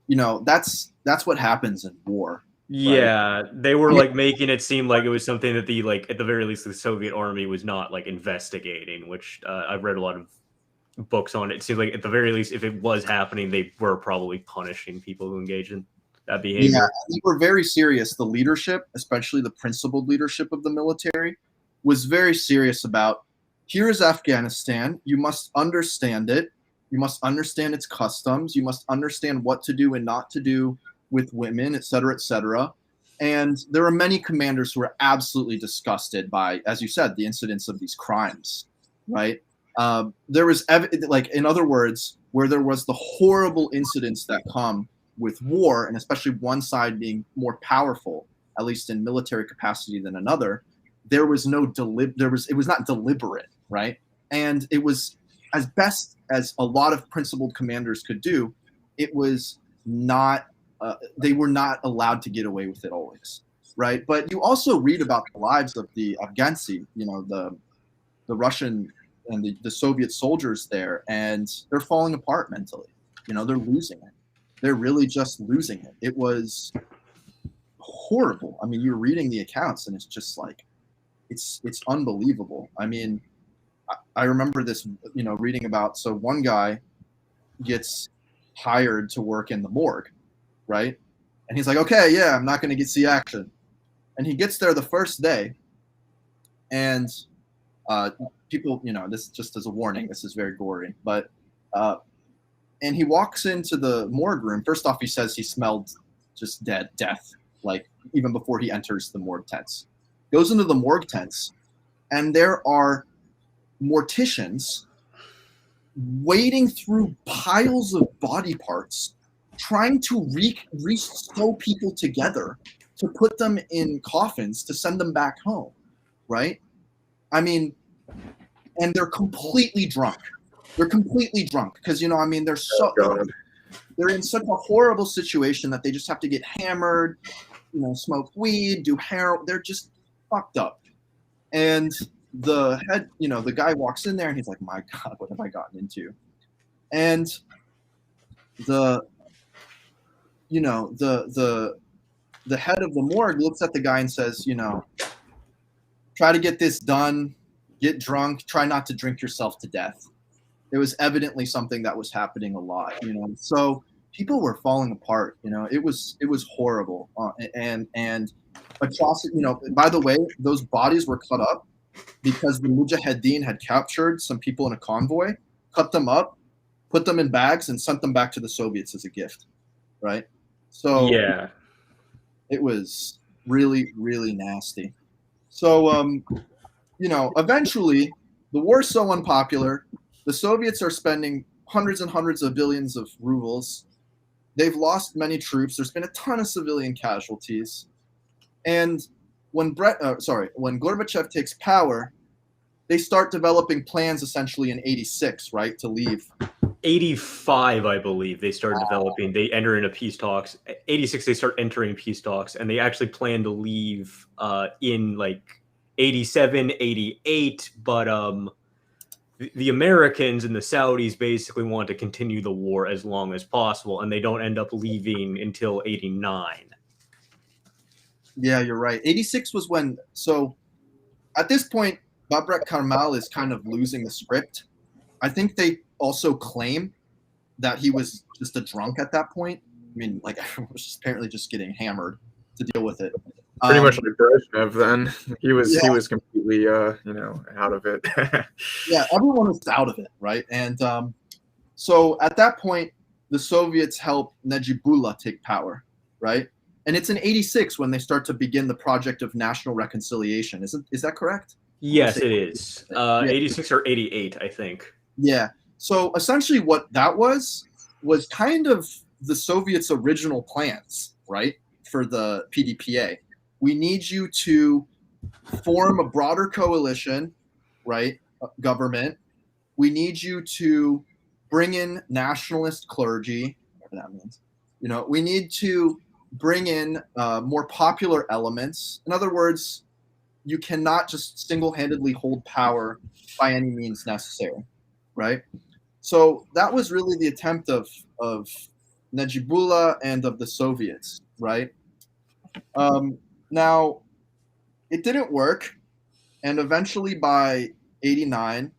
[SPEAKER 1] that's what happens in war.
[SPEAKER 3] Yeah, right? They were like making it seem like it was something that the like at the very least the Soviet army was not like investigating, which I've read a lot of books on it. It seems like at the very least, if it was happening, they were probably punishing people who engage in that behavior.
[SPEAKER 1] Yeah, they were very serious. The leadership, especially the principled leadership of the military, was very serious about, here is Afghanistan. You must understand it. You must understand its customs. You must understand what to do and not to do with women, et cetera, et cetera. And there are many commanders who are absolutely disgusted by, as you said, the incidents of these crimes, right? There was, in other words, where there was the horrible incidents that come with war, and especially one side being more powerful, at least in military capacity than another, there was no it was not deliberate, right? And it was, as best as a lot of principled commanders could do, it was not, they were not allowed to get away with it always, right? But you also read about the lives of the Afghansi, the Russian and the Soviet soldiers there, and they're falling apart mentally. They're losing it. They're really just losing it. It was horrible. I mean, you're reading the accounts, and it's just like, it's unbelievable. I mean, I remember this, reading about, so one guy gets hired to work in the morgue, right? And he's like, okay, yeah, I'm not going to get see action. And he gets there the first day, and people, this just as a warning, this is very gory, but and he walks into the morgue room. First off, he says he smelled just death, like even before he enters the morgue tents. Goes into the morgue tents, and there are morticians wading through piles of body parts, trying to re-sew people together to put them in coffins to send them back home, right? I mean, and they're completely drunk. They're completely drunk because, they're in such a horrible situation that they just have to get hammered, smoke weed, do heroin. They're just fucked up. And the head, the guy walks in there and he's like, my God, what have I gotten into? And the head of the morgue looks at the guy and says, try to get this done, get drunk, try not to drink yourself to death. It was evidently something that was happening a lot, so people were falling apart, it was horrible. And atrocity, by the way, those bodies were cut up because the Mujahideen had captured some people in a convoy, cut them up, put them in bags, and sent them back to the Soviets as a gift, right? So
[SPEAKER 3] yeah,
[SPEAKER 1] it was really, really nasty. So, eventually, the war's so unpopular, the Soviets are spending hundreds and hundreds of billions of rubles. They've lost many troops. There's been a ton of civilian casualties. And when Gorbachev takes power, they start developing plans essentially in 86, right, to leave.
[SPEAKER 3] 85, I believe, they started developing. They enter into peace talks. 86, they start entering peace talks, and they actually plan to leave in like 87, 88, but the Americans and the Saudis basically want to continue the war as long as possible, and they don't end up leaving until 89.
[SPEAKER 1] Yeah, you're right. 86 was when, so at this point, Babrak Karmal is kind of losing the script. I think they also claim that he was just a drunk at that point. I mean, like, everyone was apparently just getting hammered to deal with it.
[SPEAKER 2] Pretty much like Brezhnev then. He was
[SPEAKER 1] Yeah.
[SPEAKER 2] he was completely out of it.
[SPEAKER 1] Yeah, everyone was out of it, right? And so at that point, the Soviets help Najibullah take power, right? And it's in '86 when they start to begin the project of national reconciliation. Is that correct?
[SPEAKER 3] Yes, it is.
[SPEAKER 1] Yeah.
[SPEAKER 3] 86 or 88, I think.
[SPEAKER 1] Yeah. So essentially what that was kind of the Soviets' original plans, right? For the Pdpa. We need you to form a broader coalition, right? Government. We need you to bring in nationalist clergy, whatever that means. We need to bring in more popular elements. In other words, you cannot just single-handedly hold power by any means necessary, right? So that was really the attempt of Najibullah and of the Soviets, right? Now, it didn't work, and eventually by '89,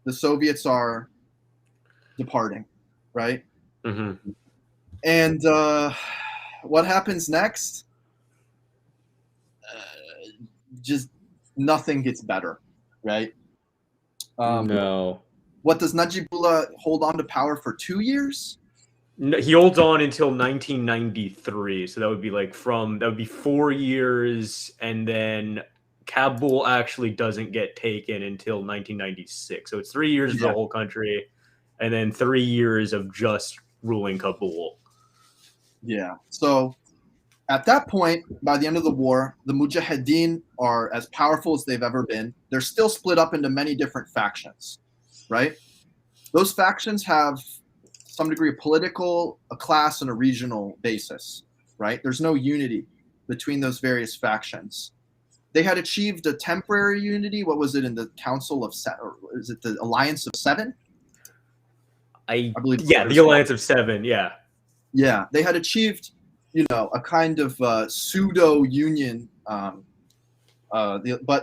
[SPEAKER 1] the Soviets are departing, right?
[SPEAKER 3] Mm-hmm.
[SPEAKER 1] And what happens next? Just nothing gets better, right?
[SPEAKER 3] No.
[SPEAKER 1] What does Najibullah hold on to power for 2 years?
[SPEAKER 3] No, he holds on until 1993, so that would be 4 years, and then Kabul actually doesn't get taken until 1996. So it's 3 years for the whole country, and then 3 years of just ruling Kabul.
[SPEAKER 1] Yeah. So at that point, by the end of the war, the Mujahideen are as powerful as they've ever been. They're still split up into many different factions, right? Those factions have some degree of political, a class, and a regional basis, right? There's no unity between those various factions. They had achieved a temporary unity. What was it in the Council of Seven? Or is it the Alliance of Seven?
[SPEAKER 3] I
[SPEAKER 1] believe.
[SPEAKER 3] Yeah, the Alliance of Seven. Yeah.
[SPEAKER 1] Yeah, they had achieved, a kind of pseudo union. But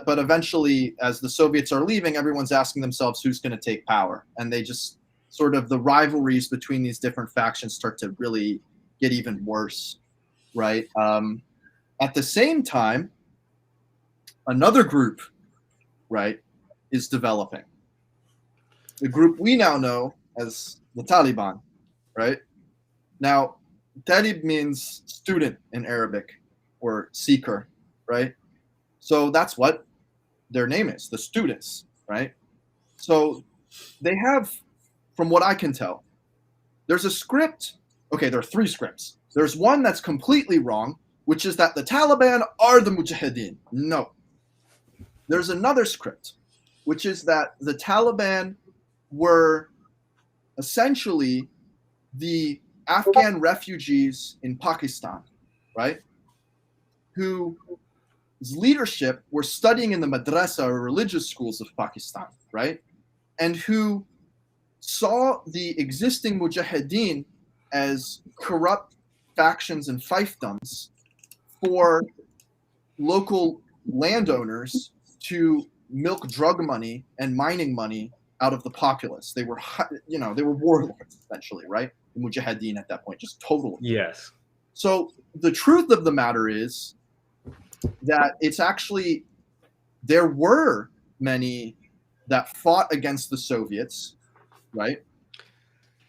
[SPEAKER 1] eventually, as the Soviets are leaving, everyone's asking themselves who's going to take power, and they just sort of the rivalries between these different factions start to really get even worse, right? At the same time, another group, right, is developing. The group we now know as the Taliban, right? Now, Talib means student in Arabic or seeker, right? So that's what their name is, the students, right? So they have, from what I can tell, there's a script. Okay, there are 3 scripts. There's one that's completely wrong, which is that the Taliban are the Mujahideen. No. There's another script, which is that the Taliban were essentially the Afghan refugees in Pakistan, right? Whose leadership were studying in the madrasa or religious schools of Pakistan, right? And who saw the existing Mujahideen as corrupt factions and fiefdoms for local landowners to milk drug money and mining money out of the populace. They were, they were warlords essentially, right? The Mujahideen at that point, just totally.
[SPEAKER 3] Yes.
[SPEAKER 1] So the truth of the matter is that it's actually, there were many that fought against the Soviets, right?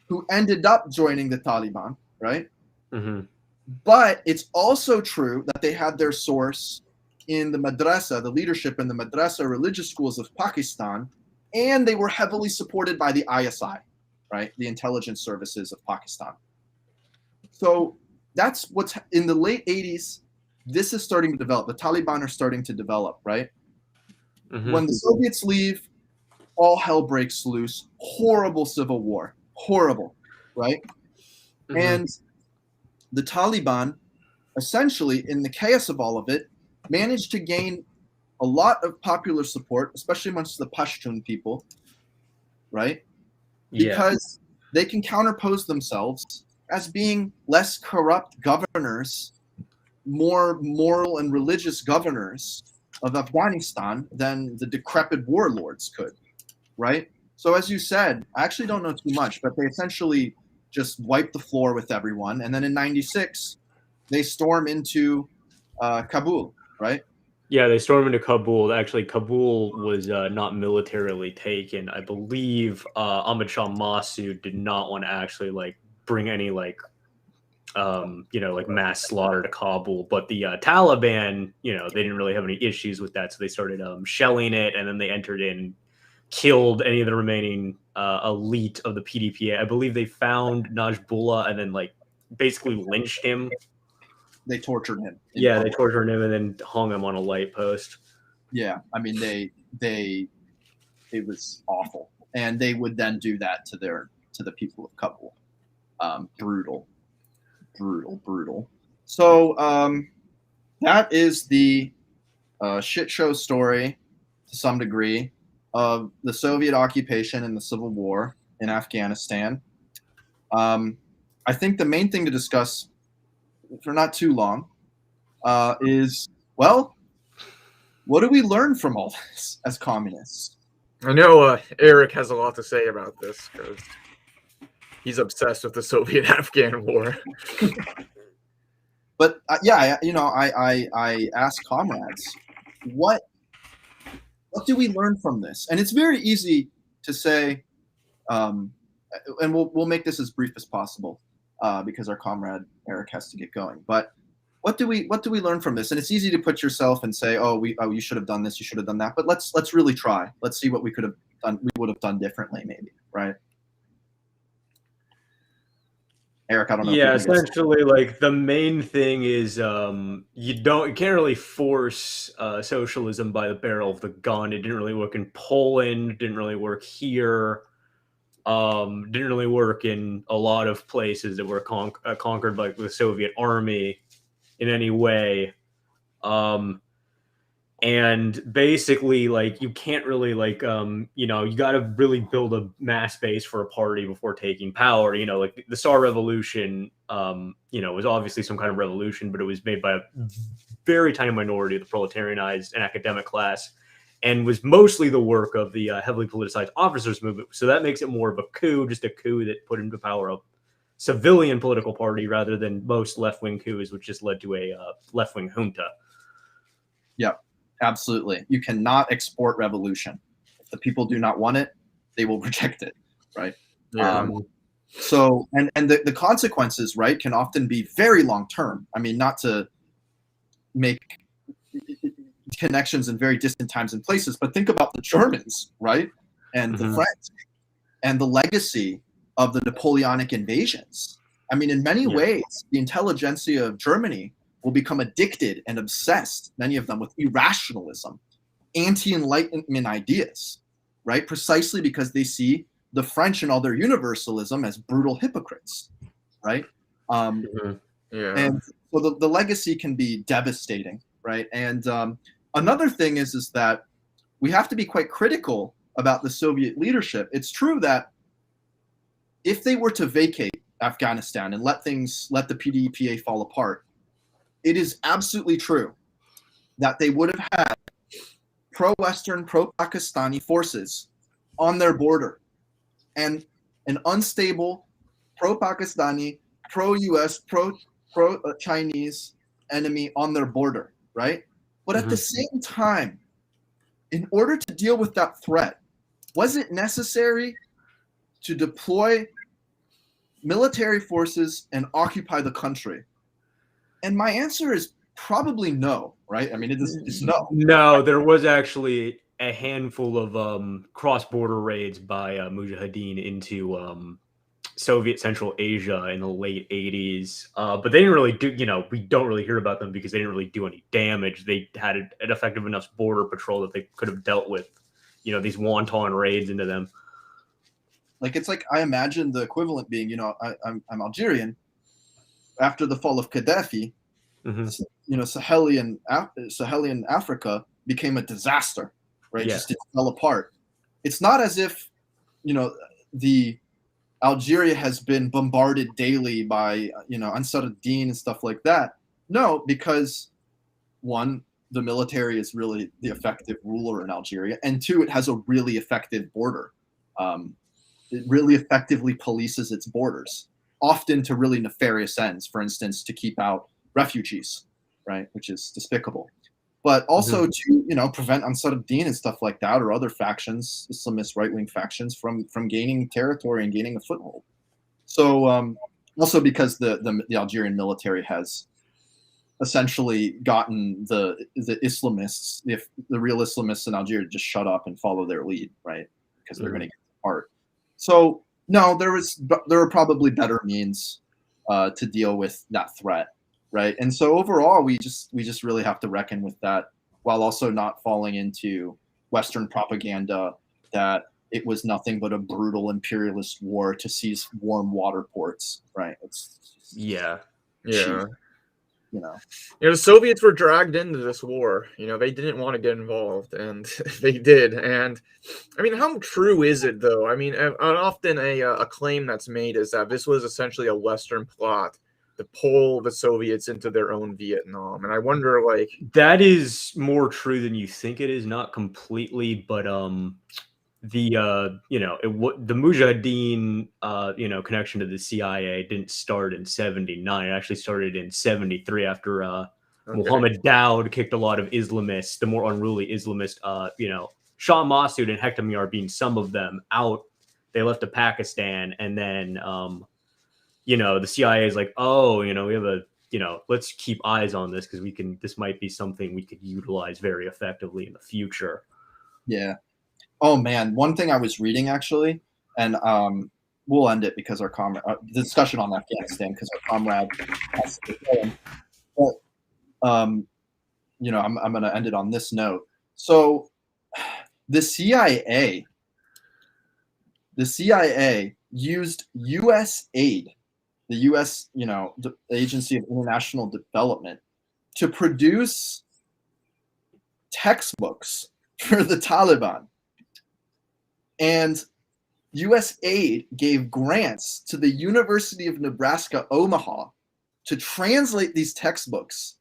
[SPEAKER 1] Who ended up joining the Taliban, right?
[SPEAKER 3] Mm-hmm.
[SPEAKER 1] But it's also true that they had their source in the madrasa, the leadership in the madrasa religious schools of Pakistan, and they were heavily supported by the ISI, right? The intelligence services of Pakistan. So that's what's in the late 80s. This is starting to develop. The Taliban are starting to develop, right? Mm-hmm. When the Soviets leave, all hell breaks loose. Horrible civil war. Horrible, right? Mm-hmm. And the Taliban, essentially, in the chaos of all of it, managed to gain a lot of popular support, especially amongst the Pashtun people, right? Because they can counterpose themselves as being less corrupt governors, more moral and religious governors of Afghanistan than the decrepit warlords could, right? So as you said, I actually don't know too much, but they essentially just wiped the floor with everyone. And then in '96, they storm into Kabul, right?
[SPEAKER 3] Yeah, they stormed into Kabul. Actually, Kabul was not militarily taken. I believe Ahmad Shah Massoud did not want to actually like bring any like like mass slaughter to Kabul. But the Taliban, they didn't really have any issues with that, so they started shelling it, and then they entered in, killed any of the remaining elite of the Pdpa. I believe they found Najibullah and then like basically lynched him.
[SPEAKER 1] They tortured him.
[SPEAKER 3] Yeah, they tortured him and then hung him on a light post.
[SPEAKER 1] Yeah, I mean it was awful, and they would then do that to the people of Kabul. Brutal. So that is the shit show story to some degree of the Soviet occupation and the civil war in Afghanistan. I think the main thing to discuss for not too long is, well, what do we learn from all this as communists?
[SPEAKER 2] I know Eric has a lot to say about this because he's obsessed with the Soviet Afghan War.
[SPEAKER 1] But I ask comrades, what do we learn from this? And it's very easy to say, and we'll make this as brief as possible because our comrade Eric has to get going. But what do we learn from this? And it's easy to put yourself and say, you should have done this, you should have done that. But let's really try. Let's see what we could have done. We would have done differently, maybe, right? Eric, I don't know.
[SPEAKER 3] Yeah, essentially, like the main thing is you can't really force socialism by the barrel of the gun. It didn't really work in Poland. Didn't really work here. Didn't really work in a lot of places that were conquered by the Soviet army in any way. And basically, like, you can't really, like, you got to really build a mass base for a party before taking power. Like the Tsar Revolution, was obviously some kind of revolution, but it was made by a very tiny minority of the proletarianized and academic class, and was mostly the work of the heavily politicized officers movement. So that makes it more of a coup, just a coup that put into power a civilian political party rather than most left-wing coups, which just led to a left-wing junta.
[SPEAKER 1] Yep. Absolutely. You cannot export revolution. If the people do not want it, they will reject it, right?
[SPEAKER 2] Yeah.
[SPEAKER 1] So the consequences, right, can often be very long term. I mean, not to make connections in very distant times and places, but think about the Germans, right? And the French and the legacy of the Napoleonic invasions. I mean, in many ways, the intelligentsia of Germany will become addicted and obsessed, many of them, with irrationalism, anti-Enlightenment ideas, right? Precisely because they see the French and all their universalism as brutal hypocrites, right? And so the legacy can be devastating, right? And another thing is that we have to be quite critical about the Soviet leadership. It's true that if they were to vacate Afghanistan and let the Pdpa fall apart, it is absolutely true that they would have had pro-Western, pro-Pakistani forces on their border and an unstable pro-Pakistani, pro-US, pro-Chinese enemy on their border, right? But at the same time, in order to deal with that threat, was it necessary to deploy military forces and occupy the country? And my answer is probably no, right? I mean, it's no.
[SPEAKER 3] No, there was actually a handful of cross-border raids by Mujahideen into Soviet Central Asia in the late 80s. But they didn't really do, we don't really hear about them because they didn't really do any damage. They had an effective enough border patrol that they could have dealt with, these wanton raids into them.
[SPEAKER 1] Like, it's like, I imagine the equivalent being, I'm Algerian. After the fall of Gaddafi, Sahelian Africa became a disaster, right?
[SPEAKER 3] Yeah.
[SPEAKER 1] Just it fell apart. It's not as if, the Algeria has been bombarded daily by, Ansar ad-Din and stuff like that. No, because one, the military is really the effective ruler in Algeria, and two, it has a really effective border. It really effectively polices its borders, often to really nefarious ends, for instance, to keep out refugees, right, which is despicable. but also to prevent Ansar-ud-Din and stuff like that, or other factions, Islamist right-wing factions, from gaining territory and gaining a foothold. So also because the Algerian military has essentially gotten the Islamists, the real Islamists in Algeria, just shut up and follow their lead, right? Because they're going to get apart. So no, there were probably better means to deal with that threat, right? And so overall, we just really have to reckon with that, while also not falling into Western propaganda that it was nothing but a brutal imperialist war to seize warm water ports, right?
[SPEAKER 2] Yeah.
[SPEAKER 1] The
[SPEAKER 2] Soviets were dragged into this war. They didn't want to get involved, and they did. And I mean, how true is it, though? I mean, often a claim that's made is that this was essentially a Western plot to pull the Soviets into their own Vietnam. And I wonder, like,
[SPEAKER 3] that is more true than you think it is. Not completely, but the Mujahideen connection to the CIA didn't start in 79. It actually started in 73 after Muhammad Daoud kicked a lot of Islamists, the more unruly Islamist, Shah Massoud and Hektam Yar being some of them, out. They left to Pakistan, and then the CIA is like, oh, we have let's keep eyes on this, because this might be something we could utilize very effectively in the future.
[SPEAKER 1] Yeah. Oh man, one thing I was reading actually, and we'll end it because our comrade, the discussion on Afghanistan, because our comrade has to go. But I'm going to end it on this note. So the CIA used U.S. aid, the U.S. The Agency of International Development, to produce textbooks for the Taliban. And U.S. aid gave grants to the University of Nebraska, Omaha, to translate these textbooks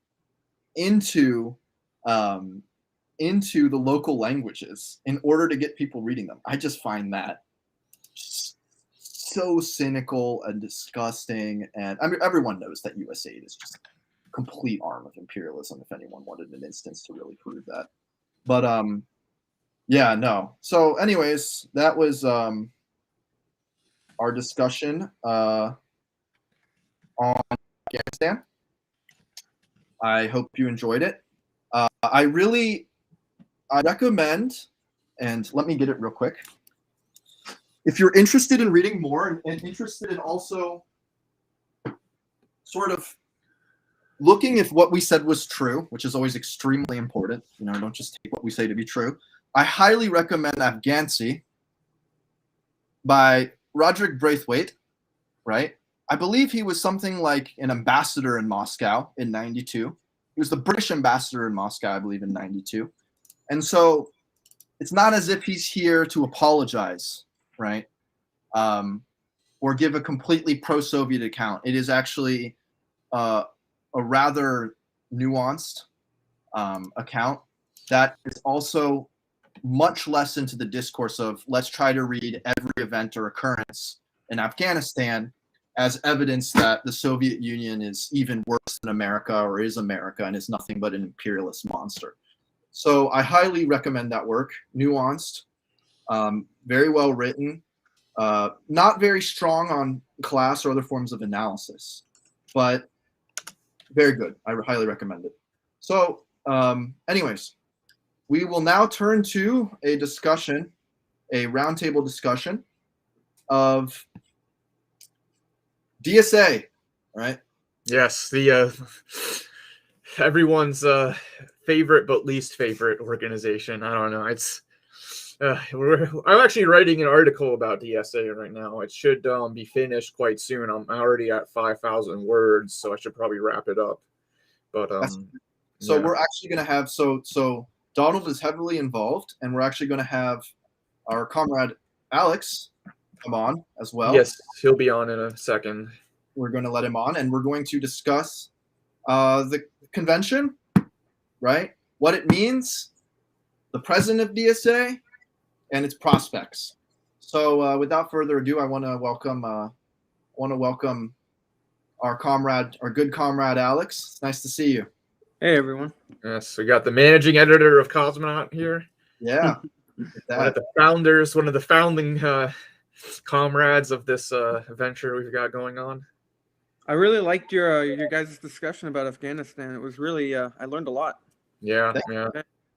[SPEAKER 1] into the local languages in order to get people reading them. I just find that so cynical and disgusting. And I mean, everyone knows that U.S. aid is just a complete arm of imperialism, if anyone wanted an instance to really prove that. But yeah, no. So anyways, that was our discussion on Afghanistan. I hope you enjoyed it. I recommend, and let me get it real quick. If you're interested in reading more and interested in also sort of looking if what we said was true, which is always extremely important, don't just take what we say to be true. I highly recommend Afghansy by Roderick Braithwaite, right? I believe he was something like an ambassador in Moscow in 92. He was the British ambassador in Moscow, I believe, in 92. And so it's not as if he's here to apologize, right? Or give a completely pro-Soviet account. It is actually a rather nuanced account that is also much less into the discourse of let's try to read every event or occurrence in Afghanistan as evidence that the Soviet Union is even worse than America, or is America, and is nothing but an imperialist monster. So I highly recommend that work. Nuanced, very well written, not very strong on class or other forms of analysis, but very good. I highly recommend it. So anyways, we will now turn to a discussion, a roundtable discussion of DSA, right?
[SPEAKER 2] Yes, the everyone's favorite but least favorite organization. I don't know. It's I'm actually writing an article about DSA right now. It should be finished quite soon. I'm already at 5,000 words, so I should probably wrap it up. But
[SPEAKER 1] so we're actually going to have so Donald is heavily involved, and we're actually going to have our comrade Alex come on as well.
[SPEAKER 2] Yes, he'll be on in a second.
[SPEAKER 1] We're going to let him on, and we're going to discuss the convention, right? What it means, the president of DSA, and its prospects. So without further ado, I want to welcome our comrade, our good comrade Alex. It's nice to see you.
[SPEAKER 4] Hey, everyone.
[SPEAKER 2] Yes, we got the managing editor of Cosmonaut here.
[SPEAKER 1] Yeah.
[SPEAKER 2] One of the founders, one of the founding comrades of this venture we've got going on.
[SPEAKER 4] I really liked your guys' discussion about Afghanistan. It was really I learned a lot.
[SPEAKER 2] Yeah,
[SPEAKER 1] Thank
[SPEAKER 2] yeah.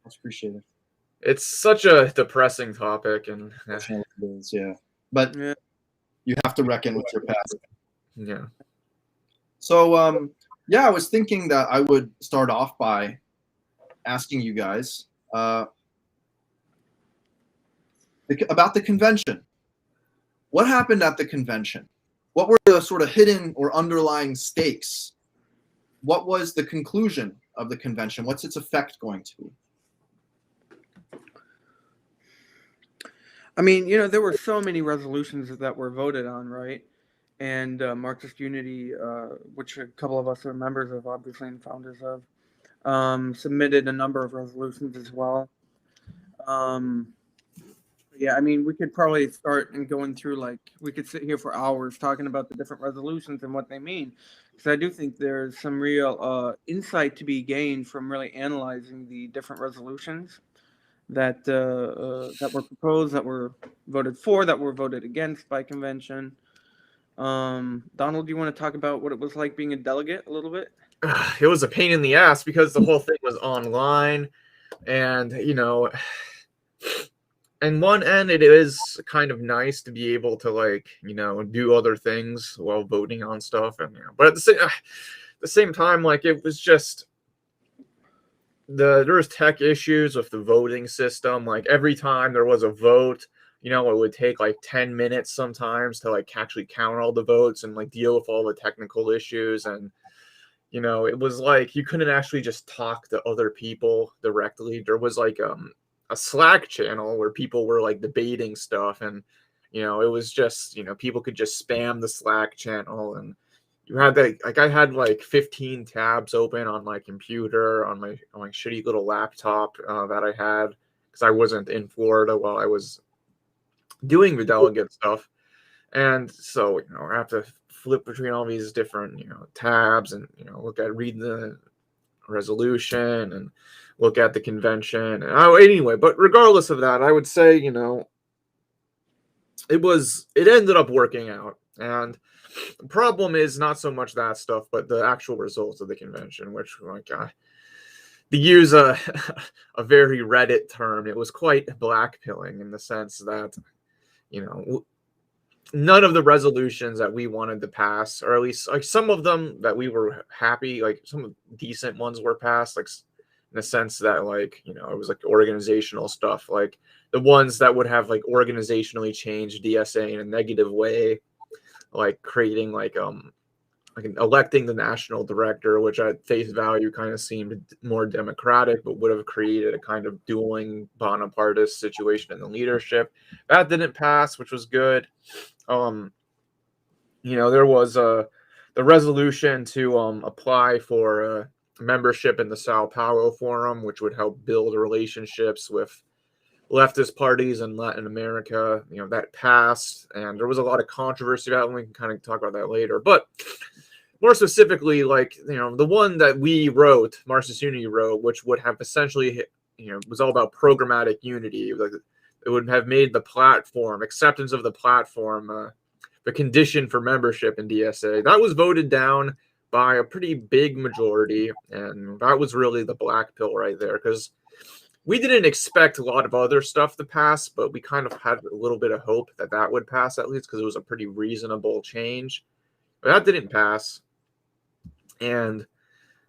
[SPEAKER 1] That's appreciated.
[SPEAKER 2] It's such a depressing topic, and
[SPEAKER 1] Yeah. But
[SPEAKER 4] Yeah.
[SPEAKER 1] you have to reckon with your past.
[SPEAKER 2] yeah.
[SPEAKER 1] So, yeah, I was thinking that I would start off by asking you guys about the convention. What happened at the convention? What were the sort of hidden or underlying stakes? What was the conclusion of the convention? What's its effect going to be?
[SPEAKER 4] I mean, there were so many resolutions that were voted on, right? And Marxist Unity, which a couple of us are members of, obviously, and founders of, submitted a number of resolutions as well. Yeah, I mean, we could probably start and going through, like, we could sit here for hours talking about the different resolutions and what they mean. Because I do think there's some real insight to be gained from really analyzing the different resolutions that were proposed, that were voted for, that were voted against by convention. Donald, do you want to talk about what it was like being a delegate a little bit?
[SPEAKER 2] It was a pain in the ass because the whole thing was online, and and one end it is kind of nice to be able to do other things while voting on stuff, and but at the same time, like, it was just there was tech issues with the voting system. Like, every time there was a vote, it would take like 10 minutes sometimes to actually count all the votes and deal with all the technical issues. And it was like you couldn't actually just talk to other people directly. There was a Slack channel where people were debating stuff, and it was just people could just spam the Slack channel, and you had I had 15 tabs open on my computer on my shitty little laptop that I had because I wasn't in Florida while I was doing the delegate stuff. And so I have to flip between all these different tabs and read the resolution and look at the convention. And anyway, but regardless of that, I would say it ended up working out. And the problem is not so much that stuff, but the actual results of the convention, which, to use a very Reddit term, it was quite blackpilling in the sense that none of the resolutions that we wanted to pass, or at least some of them that we were happy, some decent ones were passed, in the sense that it was organizational stuff, like the ones that would have organizationally changed DSA in a negative way, creating electing the national director, which at face value kind of seemed more democratic, but would have created a kind of dueling Bonapartist situation in the leadership. That didn't pass, which was good. There was the resolution to apply for membership in the Sao Paulo Forum, which would help build relationships with leftist parties in Latin America. That passed, and there was a lot of controversy about it, and we can kind of talk about that later. But more specifically, the one that we wrote, Marxist Unity wrote, which would have essentially, was all about programmatic unity. It would have made the platform, acceptance of the platform, the condition for membership in DSA. That was voted down by a pretty big majority, and that was really the black pill right there, because we didn't expect a lot of other stuff to pass, but we kind of had a little bit of hope that that would pass, at least because it was a pretty reasonable change. But that didn't pass, and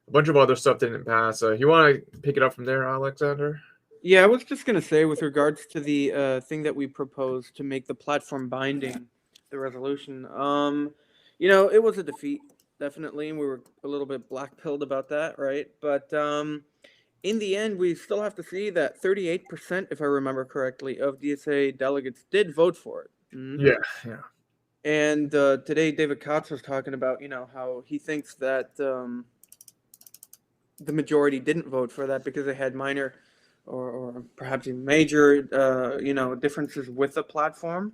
[SPEAKER 2] a bunch of other stuff didn't pass. You want to pick it up from there, Alexander?
[SPEAKER 4] Yeah, I was just going to say, with regards to the thing that we proposed to make the platform binding, the resolution, it was a defeat, definitely, and we were a little bit black-pilled about that, right? But in the end, we still have to see that 38%, if I remember correctly, of DSA delegates did vote for it. Mm-hmm.
[SPEAKER 2] Yeah.
[SPEAKER 4] And today, David Kotz was talking about, how he thinks that the majority didn't vote for that because they had minor or perhaps even major, differences with the platform.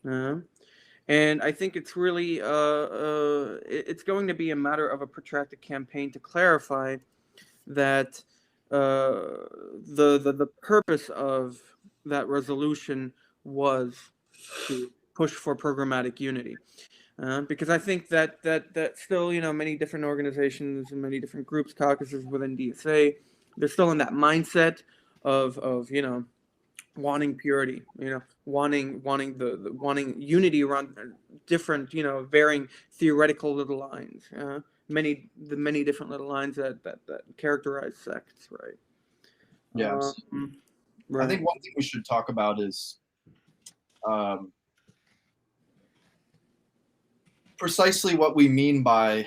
[SPEAKER 4] And I think it's really, it's going to be a matter of a protracted campaign to clarify that the purpose of that resolution was to push for programmatic unity. Because I think that still, many different organizations and many different groups, caucuses within DSA, they're still in that mindset of wanting purity, wanting wanting unity around different, varying theoretical little lines, many different little lines that characterize sects, right?
[SPEAKER 1] Yes.
[SPEAKER 4] Right.
[SPEAKER 1] I think one thing we should talk about is precisely what we mean by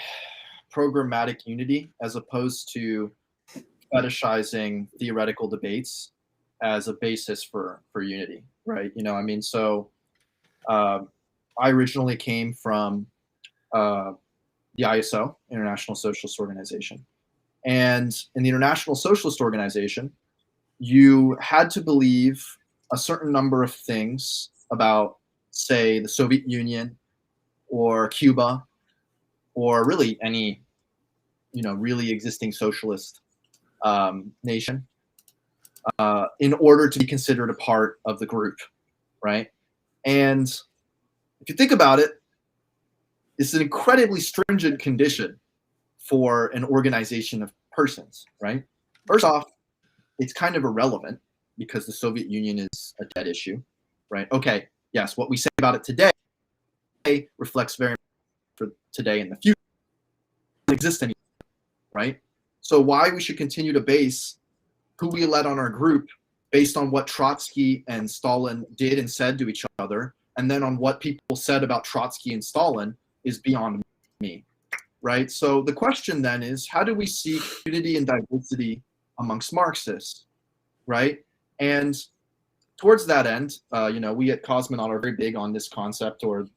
[SPEAKER 1] programmatic unity, as opposed to fetishizing theoretical debates as a basis for unity, right? So I originally came from the ISO, International Socialist Organization. And in the International Socialist Organization, you had to believe a certain number of things about, say, the Soviet Union or Cuba, or really any, really existing socialist nation, in order to be considered a part of the group, right? And if you think about it, it's an incredibly stringent condition for an organization of persons, right? First off, it's kind of irrelevant because the Soviet Union is a dead issue, right? Okay, yes, what we say about it today reflects very much for today and the future. It doesn't exist anymore, right? So why we should continue to base who we let on our group based on what Trotsky and Stalin did and said to each other, and then on what people said about Trotsky and Stalin, is beyond me, right? So the question then is, how do we seek unity and diversity amongst Marxists, right? And towards that end, we at Cosmonaut are very big on this concept, or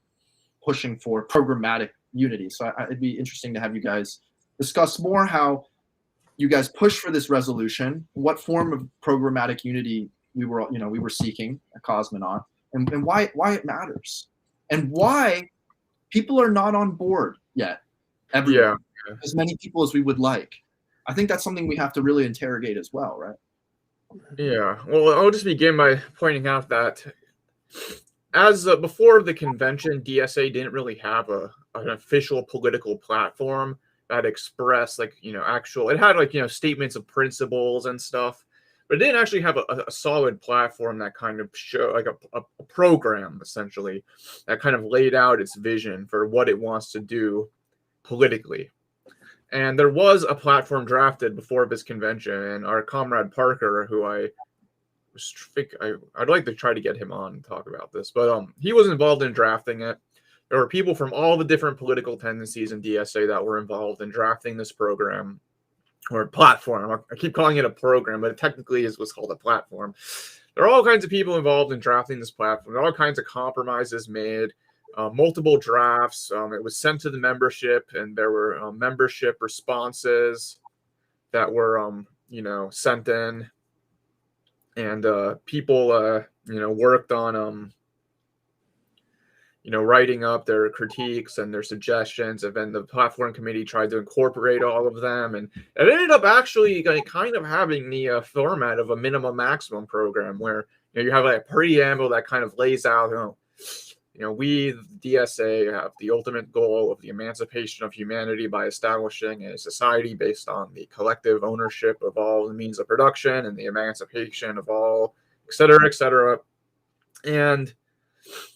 [SPEAKER 1] pushing for programmatic unity. So it'd be interesting to have you guys discuss more how you guys push for this resolution, what form of programmatic unity we were seeking at Cosmonaut, and why it matters, and why people are not on board yet. Everyone, as many people as we would like. I think that's something we have to really interrogate as well, right?
[SPEAKER 2] Yeah. Well, I'll just begin by pointing out that as before the convention, DSA didn't really have an official political platform that expressed actual. It had statements of principles and stuff, but it didn't actually have a solid platform that kind of showed a program, essentially, that kind of laid out its vision for what it wants to do politically. And there was a platform drafted before this convention, and our comrade Parker, who I'd like to try to get him on and talk about this, but he was involved in drafting it. There were people from all the different political tendencies in DSA that were involved in drafting this program, or platform. I keep calling it a program, but it technically is what's called a platform. There are all kinds of people involved in drafting this platform. There are all kinds of compromises made. Multiple drafts. It was sent to the membership, and there were membership responses that were, sent in, and people, worked on, writing up their critiques and their suggestions, and then the platform committee tried to incorporate all of them, and it ended up actually kind of having the format of a minimum maximum program, where you have a preamble that kind of lays out, we, DSA, have the ultimate goal of the emancipation of humanity by establishing a society based on the collective ownership of all the means of production and the emancipation of all, et cetera, and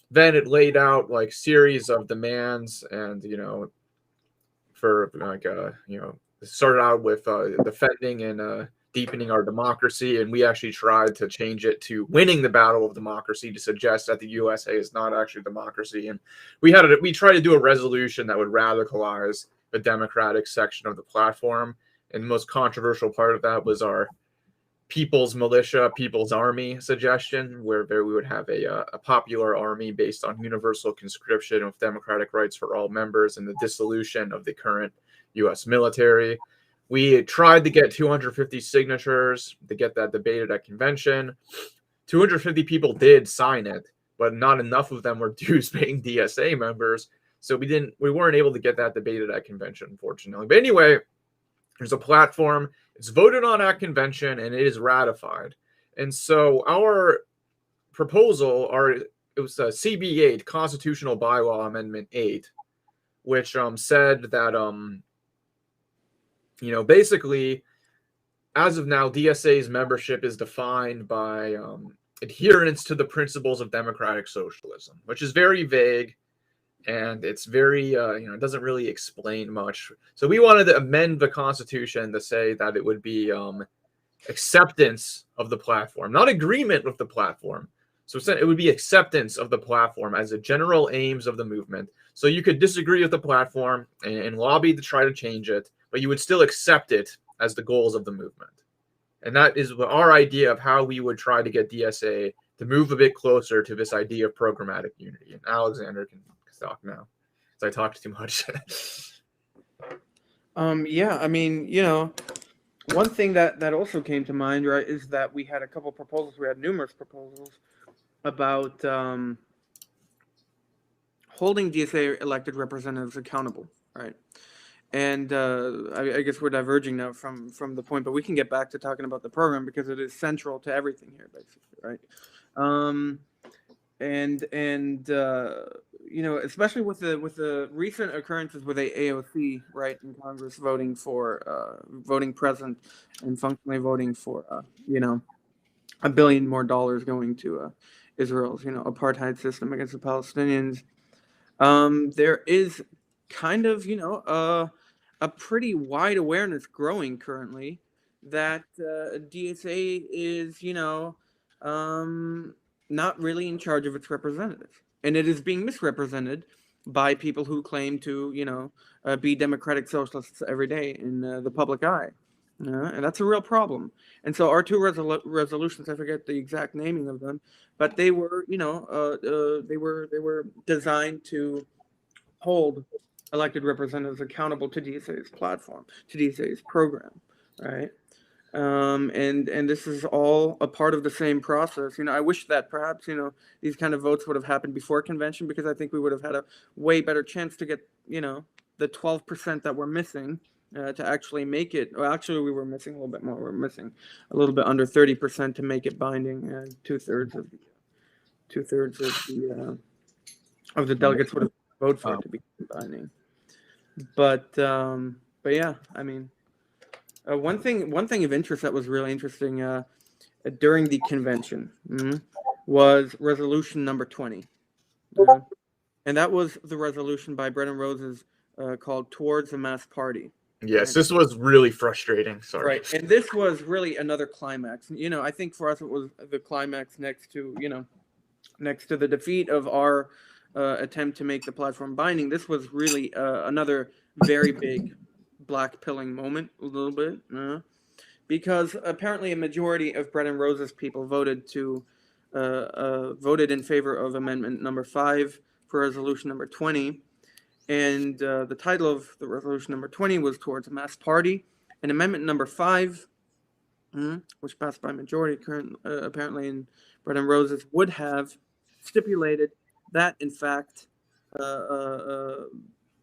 [SPEAKER 2] then it laid out series of demands, and for started out with defending and deepening our democracy, and we actually tried to change it to winning the battle of democracy, to suggest that the USA is not actually democracy. And we tried to do a resolution that would radicalize the democratic section of the platform. And the most controversial part of that was our People's Militia, People's Army suggestion, where we would have a popular army based on universal conscription with democratic rights for all members, and the dissolution of the current U.S. military. We tried to get 250 signatures to get that debated at convention. 250 people did sign it, but not enough of them were dues-paying DSA members, so we weren't able to get that debated at convention, unfortunately. But anyway, there's a platform. It's voted on at convention and it is ratified. And so our proposal, it was CB8, Constitutional Bylaw Amendment 8, which said that basically, as of now, DSA's membership is defined by adherence to the principles of democratic socialism, which is very vague, and it's very it doesn't really explain much. So we wanted to amend the Constitution to say that it would be acceptance of the platform, not agreement with the platform. So it would be acceptance of the platform as the general aims of the movement. So you could disagree with the platform and lobby to try to change it, but you would still accept it as the goals of the movement. And that is our idea of how we would try to get DSA to move a bit closer to this idea of programmatic unity. And Alexander can talk now, because I talked too much.
[SPEAKER 4] Yeah, I mean, one thing that also came to mind, right, is that we had a couple proposals. We had numerous proposals about holding DSA elected representatives accountable, right? And I guess we're diverging now from the point, but we can get back to talking about the program because it is central to everything here, basically, right? Especially with the recent occurrences with AOC, right, in Congress voting present and functionally voting for $1 billion more going to Israel's apartheid system against the Palestinians. There is kind of a pretty wide awareness growing currently that DSA is not really in charge of its representatives, and it is being misrepresented by people who claim to be democratic socialists every day in the public eye, and that's a real problem. And so our two resolutions, I forget the exact naming of them, but they were they were designed to hold elected representatives accountable to DSA's platform, to DSA's program, right? And this is all a part of the same process. I wish that perhaps these kind of votes would have happened before convention, because I think we would have had a way better chance to get the 12% that we're missing to actually make it. Well, actually, we were missing a little bit more. We're missing a little bit under 30% to make it binding, and two-thirds of the delegates would have voted for it to be binding. But yeah, I mean, one thing of interest that was really interesting during the convention was resolution number 20, and that was the resolution by Brennan Roses called "Towards a Mass Party."
[SPEAKER 2] Yes, this was really frustrating. Sorry.
[SPEAKER 4] Right, and this was really another climax. I think for us it was the climax next to the defeat of our attempt to make the platform binding. This was really another very big black-pilling moment, a little bit, because apparently a majority of Brennan Roses people voted in favor of amendment number 5 for resolution number 20, and the title of the resolution number 20 was "Towards a Mass Party," and amendment number 5, which passed by majority apparently in Brennan Roses, would have stipulated that, in fact,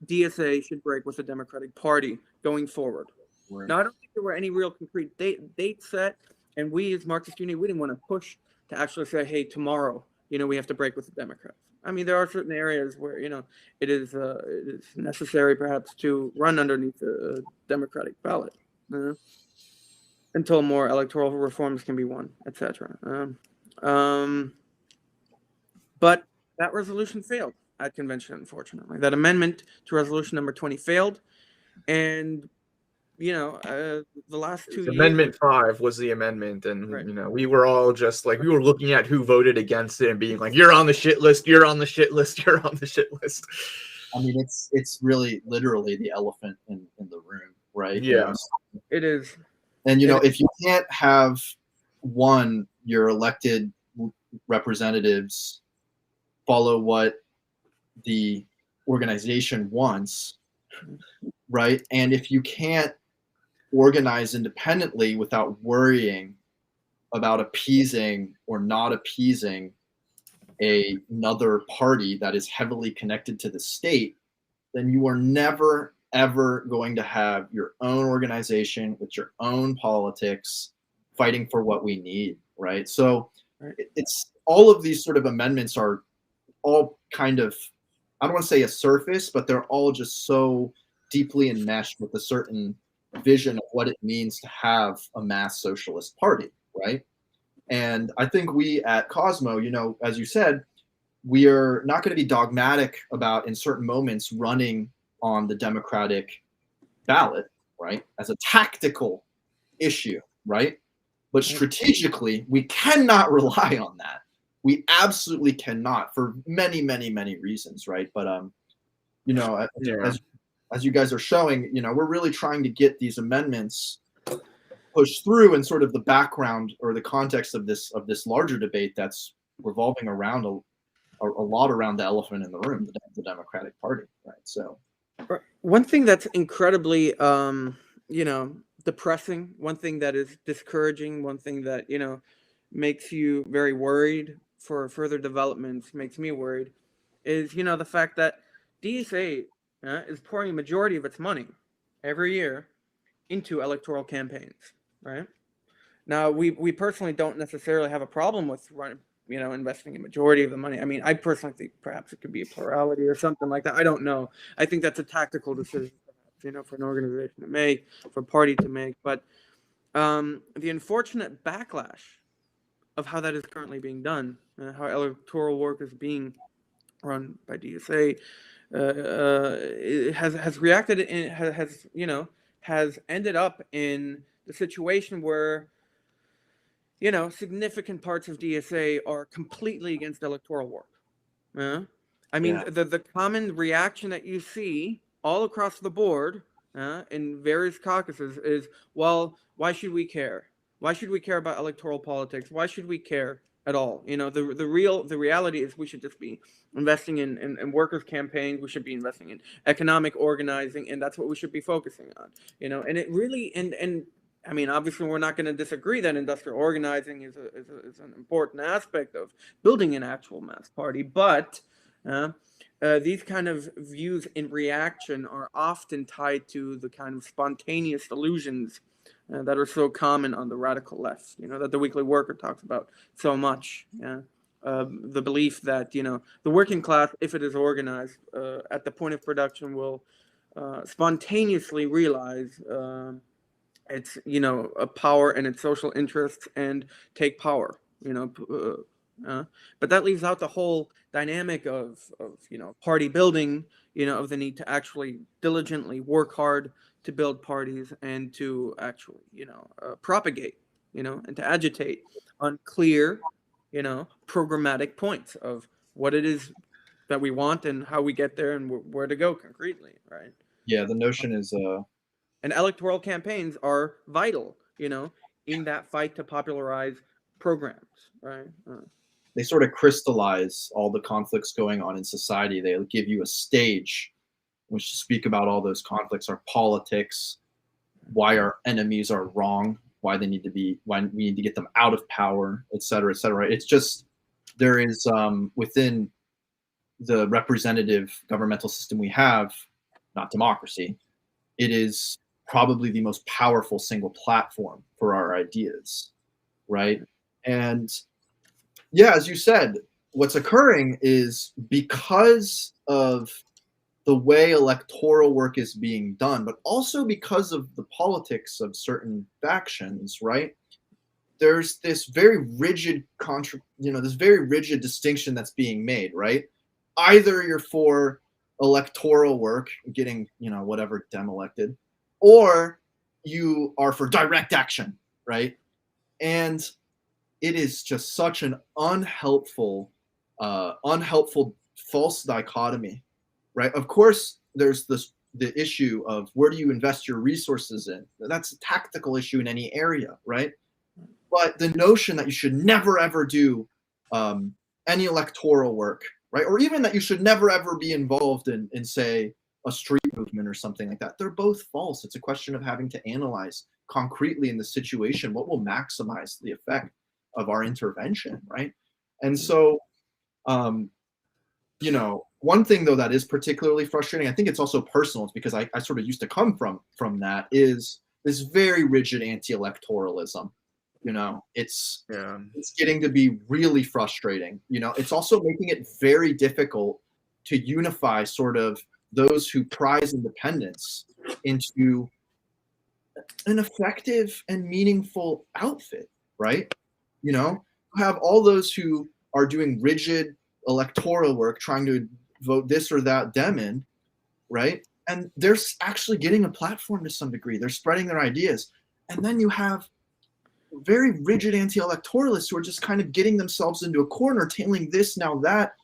[SPEAKER 4] DSA should break with the Democratic Party going forward. Right. Now, I don't think there were any real concrete date set, and we as Marxist Unity, we didn't want to push to actually say, hey, tomorrow, we have to break with the Democrats. I mean, there are certain areas where, it is necessary perhaps to run underneath the Democratic ballot until more electoral reforms can be won, etc. But that resolution failed at convention, unfortunately. That amendment to resolution number 20 failed, and the last 2 years.
[SPEAKER 2] Amendment 5 was the amendment, and right. We were all just like, we were looking at who voted against it and being like, "You're on the shit list. You're on the shit list. You're on the shit list."
[SPEAKER 1] I mean, it's really literally the elephant in the room, right?
[SPEAKER 2] Yeah,
[SPEAKER 4] it is.
[SPEAKER 1] And if you can't have your elected representatives follow what the organization wants, right? And if you can't organize independently without worrying about appeasing or not appeasing another party that is heavily connected to the state, then you are never, ever going to have your own organization with your own politics fighting for what we need, right? So it's all of these sort of amendments are all kind of, I don't want to say a surface, but they're all just so deeply enmeshed with a certain vision of what it means to have a mass socialist party, right? And I think we at Cosmo, you know, as you said, we are not going to be dogmatic about in certain moments running on the Democratic ballot, right, as a tactical issue, right? But strategically, we cannot rely on that. We absolutely cannot for many, many, many reasons, right? But you know, as you guys are showing, you know, we're really trying to get these amendments pushed through in sort of the background or the context of this larger debate that's revolving around a lot around the elephant in the room, the Democratic Party, right? So
[SPEAKER 4] one thing that's incredibly you know, depressing, one thing that is discouraging, one thing that, you know, makes you very worried for further developments, makes me worried, is, you know, the fact that DSA is pouring a majority of its money every year into electoral campaigns, right? Now, we personally don't necessarily have a problem with investing a majority of the money. I mean, I personally think perhaps it could be a plurality or something like that. I don't know. I think that's a tactical decision, perhaps, you know, for an organization to make, for a party to make. But the unfortunate backlash of how that is currently being done, how electoral work is being run by DSA, has reacted in, has ended up in the situation where, you know, significant parts of DSA are completely against electoral work. I mean, the common reaction that you see all across the board in various caucuses is, well, why should we care? Why should we care about electoral politics? Why should we care at all? You know, the reality is we should just be investing in workers' campaigns. We should be investing in economic organizing, and that's what we should be focusing on. You know, and it really and I mean, obviously, we're not going to disagree that industrial organizing is an important aspect of building an actual mass party, but these kind of views in reaction are often tied to the kind of spontaneous delusions that are so common on the radical left, you know, that the Weekly Worker talks about so much. The belief that, you know, the working class, if it is organized at the point of production, will spontaneously realize its, you know, a power and its social interests and take power, you know. But that leaves out the whole dynamic of you know, party building, you know, of the need to actually diligently work hard to build parties and to actually, you know, propagate, you know, and to agitate on clear, you know, programmatic points of what it is that we want and how we get there and where to go concretely, right?
[SPEAKER 1] yeah, the notion is
[SPEAKER 4] And electoral campaigns are vital, you know, in that fight to popularize programs, right?
[SPEAKER 1] they sort of crystallize all the conflicts going on in society. They give you a stage in which to speak about all those conflicts, our politics, why our enemies are wrong, why we need to get them out of power, et cetera, et cetera. It's just, there is within the representative governmental system we have, not democracy, it is probably the most powerful single platform for our ideas, right? And yeah, as you said, what's occurring is because of the way electoral work is being done, but also because of the politics of certain factions, right? There's this very rigid this very rigid distinction that's being made, right? Either you're for electoral work, getting, you know, whatever dem elected, or you are for direct action, right? And it is just such an unhelpful false dichotomy, right? Of course, there's the issue of where do you invest your resources in? That's a tactical issue in any area, right? But the notion that you should never ever do any electoral work, right? Or even that you should never ever be involved in say, a street movement or something like that. They're both false. It's a question of having to analyze concretely in the situation what will maximize the effect of our intervention, right? And so, you know, one thing though that is particularly frustrating, I think it's also personal, it's because I sort of used to come from that, is this very rigid anti-electoralism. You know, it's getting to be really frustrating. You know, it's also making it very difficult to unify sort of those who prize independence into an effective and meaningful outfit, right? You know, you have all those who are doing rigid electoral work, trying to vote this or that dem in, right? And they're actually getting a platform to some degree. They're spreading their ideas. And then you have very rigid anti-electoralists who are just kind of getting themselves into a corner, tailing this, now that,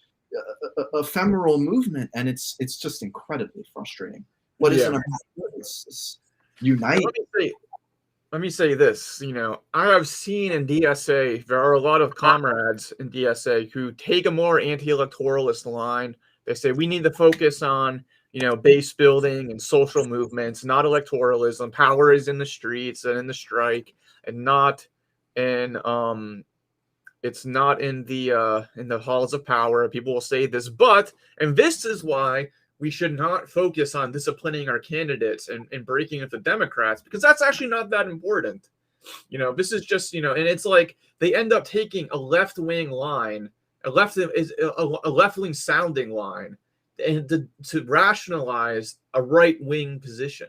[SPEAKER 1] ephemeral movement. And it's just incredibly frustrating. What isn't about this? Unite.
[SPEAKER 2] Let me say this, you know, I have seen in DSA, there are a lot of comrades in DSA who take a more anti-electoralist line. They say we need to focus on, you know, base building and social movements, not electoralism. Power is in the streets and in the strike, and not in it's not in the halls of power. People will say this, and this is why we should not focus on disciplining our candidates and breaking with the Democrats, because that's actually not that important. You know, this is just, you know, and it's like they end up taking a left-wing line, a left-wing sounding line, and to rationalize a right-wing position.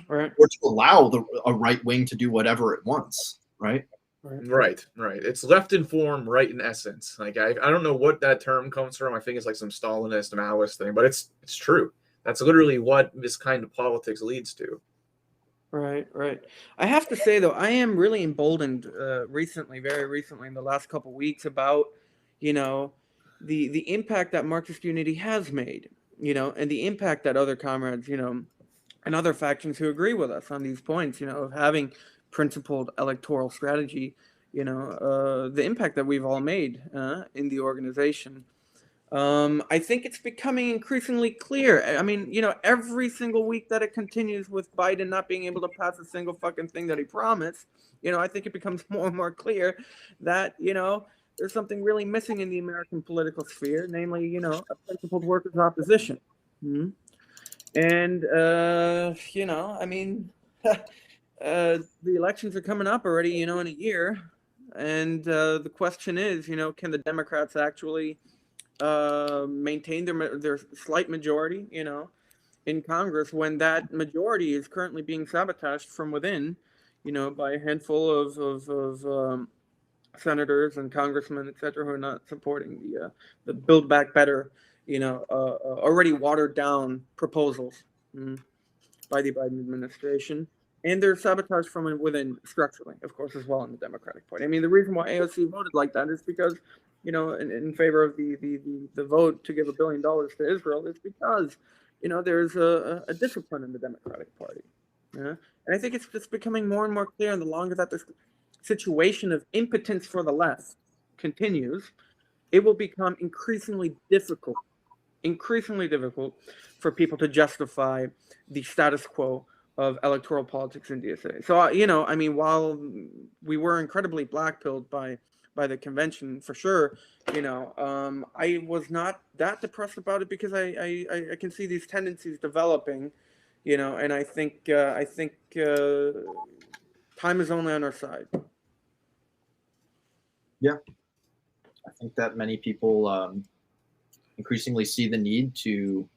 [SPEAKER 1] Right. Or to allow a right wing to do whatever it wants, right?
[SPEAKER 2] Right. It's left in form, right in essence. Like I don't know what that term comes from. I think it's like some Stalinist, Maoist thing, but it's true. That's literally what this kind of politics leads to.
[SPEAKER 4] Right. I have to say though, I am really emboldened recently, very recently, in the last couple of weeks, about, you know, the impact that Marxist Unity has made, you know, and the impact that other comrades, you know, and other factions who agree with us on these points, you know, of having principled electoral strategy, you know, the impact that we've all made in the organization. I think it's becoming increasingly clear. I mean, you know, every single week that it continues with Biden not being able to pass a single fucking thing that he promised, you know, I think it becomes more and more clear that, you know, there's something really missing in the American political sphere, namely, you know, a principled workers' opposition. Mm-hmm. And, you know, I mean, the elections are coming up already, you know, in a year. And the question is, you know, can the Democrats actually maintain their slight majority, you know, in Congress when that majority is currently being sabotaged from within, you know, by a handful of senators and congressmen, et cetera, who are not supporting the Build Back Better, you know, already watered down proposals by the Biden administration. And they're sabotaged from within structurally, of course, as well in the Democratic Party. I mean, the reason why AOC voted like that is because, you know, in favor of the vote to give $1 billion to Israel is because, you know, there's a discipline in the Democratic Party. Yeah? And I think it's just becoming more and more clear, and the longer that this situation of impotence for the left continues, it will become increasingly difficult for people to justify the status quo of electoral politics in DSA. So, you know, I mean, while we were incredibly blackpilled by the convention, for sure, you know, I was not that depressed about it because I can see these tendencies developing, you know, and I think time is only on our side.
[SPEAKER 1] Yeah, I think that many people increasingly see the need to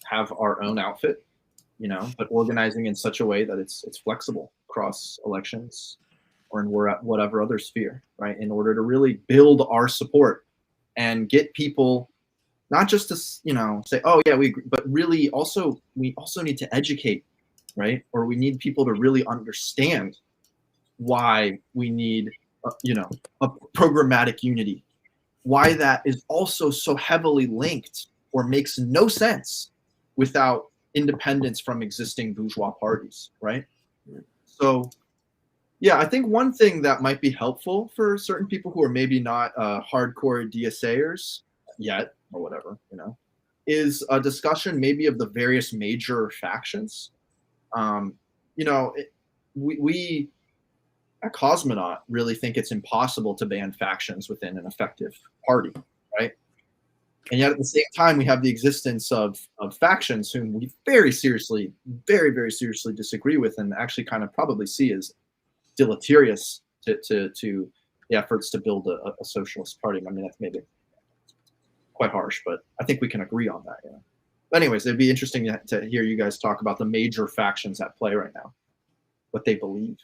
[SPEAKER 1] have our own outfit, you know, but organizing in such a way that it's flexible across elections or in whatever other sphere, right? In order to really build our support and get people not just to, you know, say, oh yeah, we agree, but really also, we also need to educate, right? Or we need people to really understand why we need, you know, a programmatic unity, why that is also so heavily linked or makes no sense without independence from existing bourgeois parties, right? So, yeah, I think one thing that might be helpful for certain people who are maybe not hardcore DSAers yet, or whatever, you know, is a discussion maybe of the various major factions. You know, we at Cosmonaut really think it's impossible to ban factions within an effective party, right? And yet at the same time, we have the existence of factions whom we very seriously disagree with, and actually kind of probably see as deleterious to the efforts to build a socialist party. I mean, that's maybe quite harsh, but I think we can agree on that. Yeah. But anyways, it'd be interesting to hear you guys talk about the major factions at play right now, what they believe.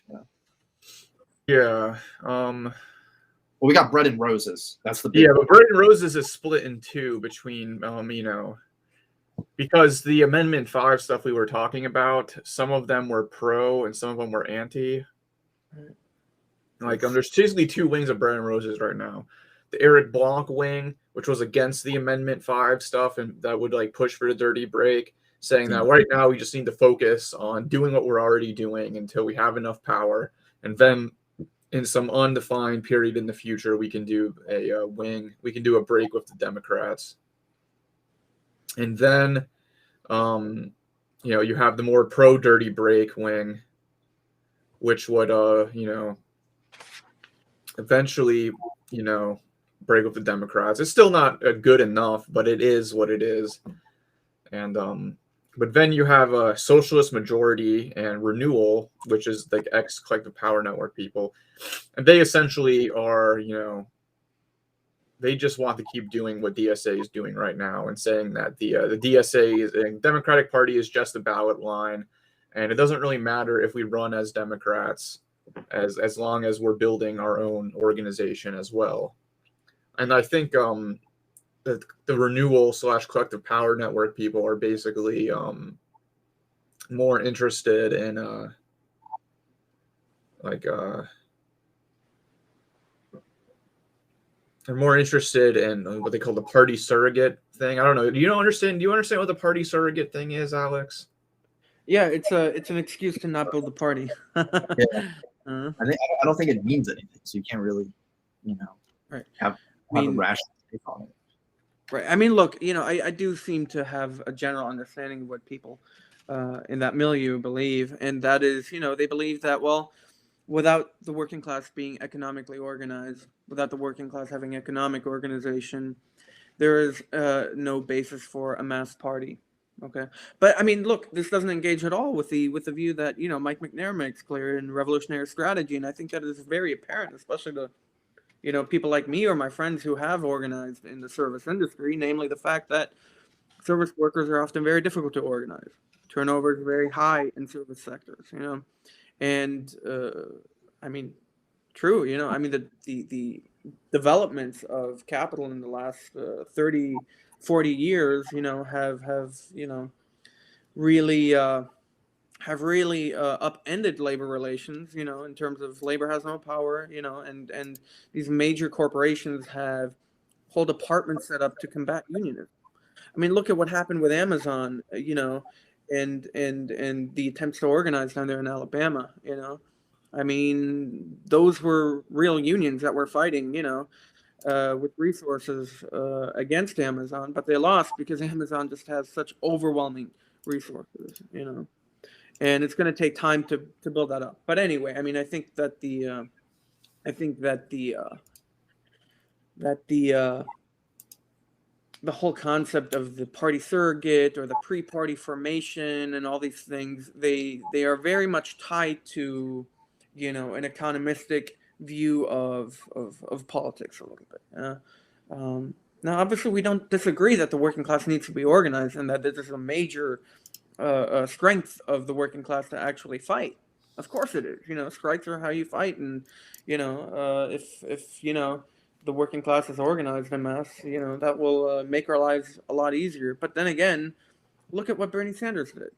[SPEAKER 2] Yeah.
[SPEAKER 1] Well, we got Bread and Roses. That's the big
[SPEAKER 2] yeah, but Bread and Roses is split in two between because the Amendment 5 stuff we were talking about, some of them were pro and some of them were anti. Like, there's basically two wings of Bread and Roses right now. The Eric Blanc wing, which was against the Amendment 5 stuff and that would like push for the dirty break, saying that right now we just need to focus on doing what we're already doing until we have enough power, and then in some undefined period in the future we can do a break with the Democrats. And then you have the more pro dirty break wing, which would eventually break with the Democrats. It's still not good enough, but it is what it is. And but then you have a Socialist Majority and Renewal, which is like ex-Collective Power Network people, and they essentially are they just want to keep doing what DSA is doing right now, and saying that the DSA is a Democratic Party is just a ballot line, and it doesn't really matter if we run as Democrats, as long as we're building our own organization as well. And I think the Renewal / Collective Power Network people are basically more interested in they're more interested in what they call the party surrogate thing. I don't know. Do you understand what the party surrogate thing is, Alex?
[SPEAKER 4] Yeah, it's an excuse to not build the party.
[SPEAKER 1] Yeah. I don't think it means anything, so you can't really,
[SPEAKER 4] right.
[SPEAKER 1] have a rational take on it.
[SPEAKER 4] Right. I mean, look, I do seem to have a general understanding of what people in that milieu believe, and that is, they believe that, well, without the working class being economically organized, without the working class having economic organization, there is no basis for a mass party. Okay, but I mean, look, this doesn't engage at all with the view that Mike McNair makes clear in Revolutionary Strategy, and I think that is very apparent, especially to people like me or my friends who have organized in the service industry, namely the fact that service workers are often very difficult to organize. Turnover is very high in service sectors, and I mean, true, I mean, the developments of capital in the last 30, 40 years, have really upended labor relations, in terms of labor has no power, and these major corporations hold departments set up to combat unionism. I mean, look at what happened with Amazon, and the attempts to organize down there in Alabama, I mean, those were real unions that were fighting, with resources against Amazon, but they lost because Amazon just has such overwhelming resources, and it's going to take time to build that up. But anyway, I mean, I think that the whole concept of the party surrogate or the pre-party formation and all these things, they are very much tied to, an economistic view of politics a little bit. Now, obviously, we don't disagree that the working class needs to be organized and that this is a major strength of the working class to actually fight. Of course it is. Strikes are how you fight, and if the working class is organized en masse, that will make our lives a lot easier. But then again, look at what Bernie Sanders did.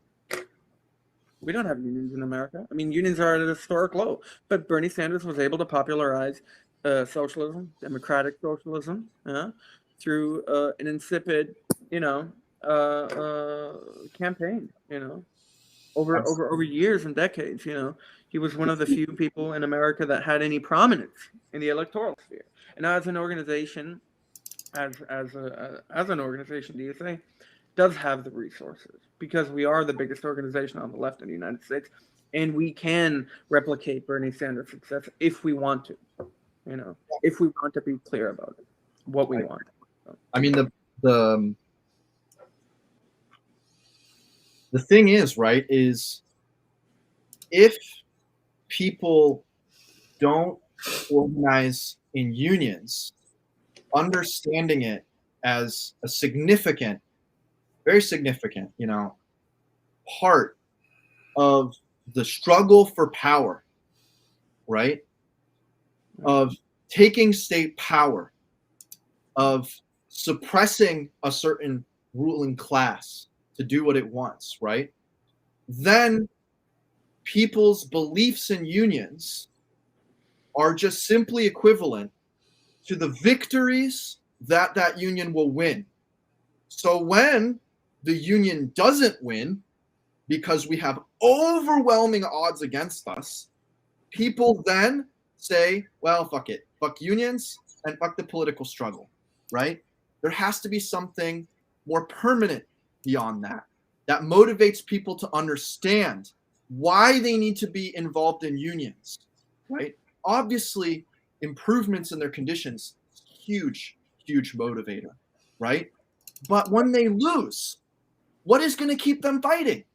[SPEAKER 4] We don't have unions in America. I mean, unions are at a historic low, but Bernie Sanders was able to popularize socialism, democratic socialism, through an insipid, campaign, over years and decades. He was one of the few people in America that had any prominence in the electoral sphere. And now, as an organization, DSA does have the resources because we are the biggest organization on the left in the United States, and we can replicate Bernie Sanders' success if we want to. If we want to be clear about it, what we want.
[SPEAKER 1] I mean, the thing is, right, is if people don't organize in unions, understanding it as a significant, very significant, part of the struggle for power, right? Of taking state power, of suppressing a certain ruling class to do what it wants, right? Then people's beliefs in unions are just simply equivalent to the victories that that union will win. So when the union doesn't win, because we have overwhelming odds against us, people then say, well, fuck it. Fuck unions and fuck the political struggle, right? There has to be something more permanent beyond that, that motivates people to understand why they need to be involved in unions, right? Obviously, improvements in their conditions, huge, huge motivator, right? But when they lose, what is going to keep them fighting?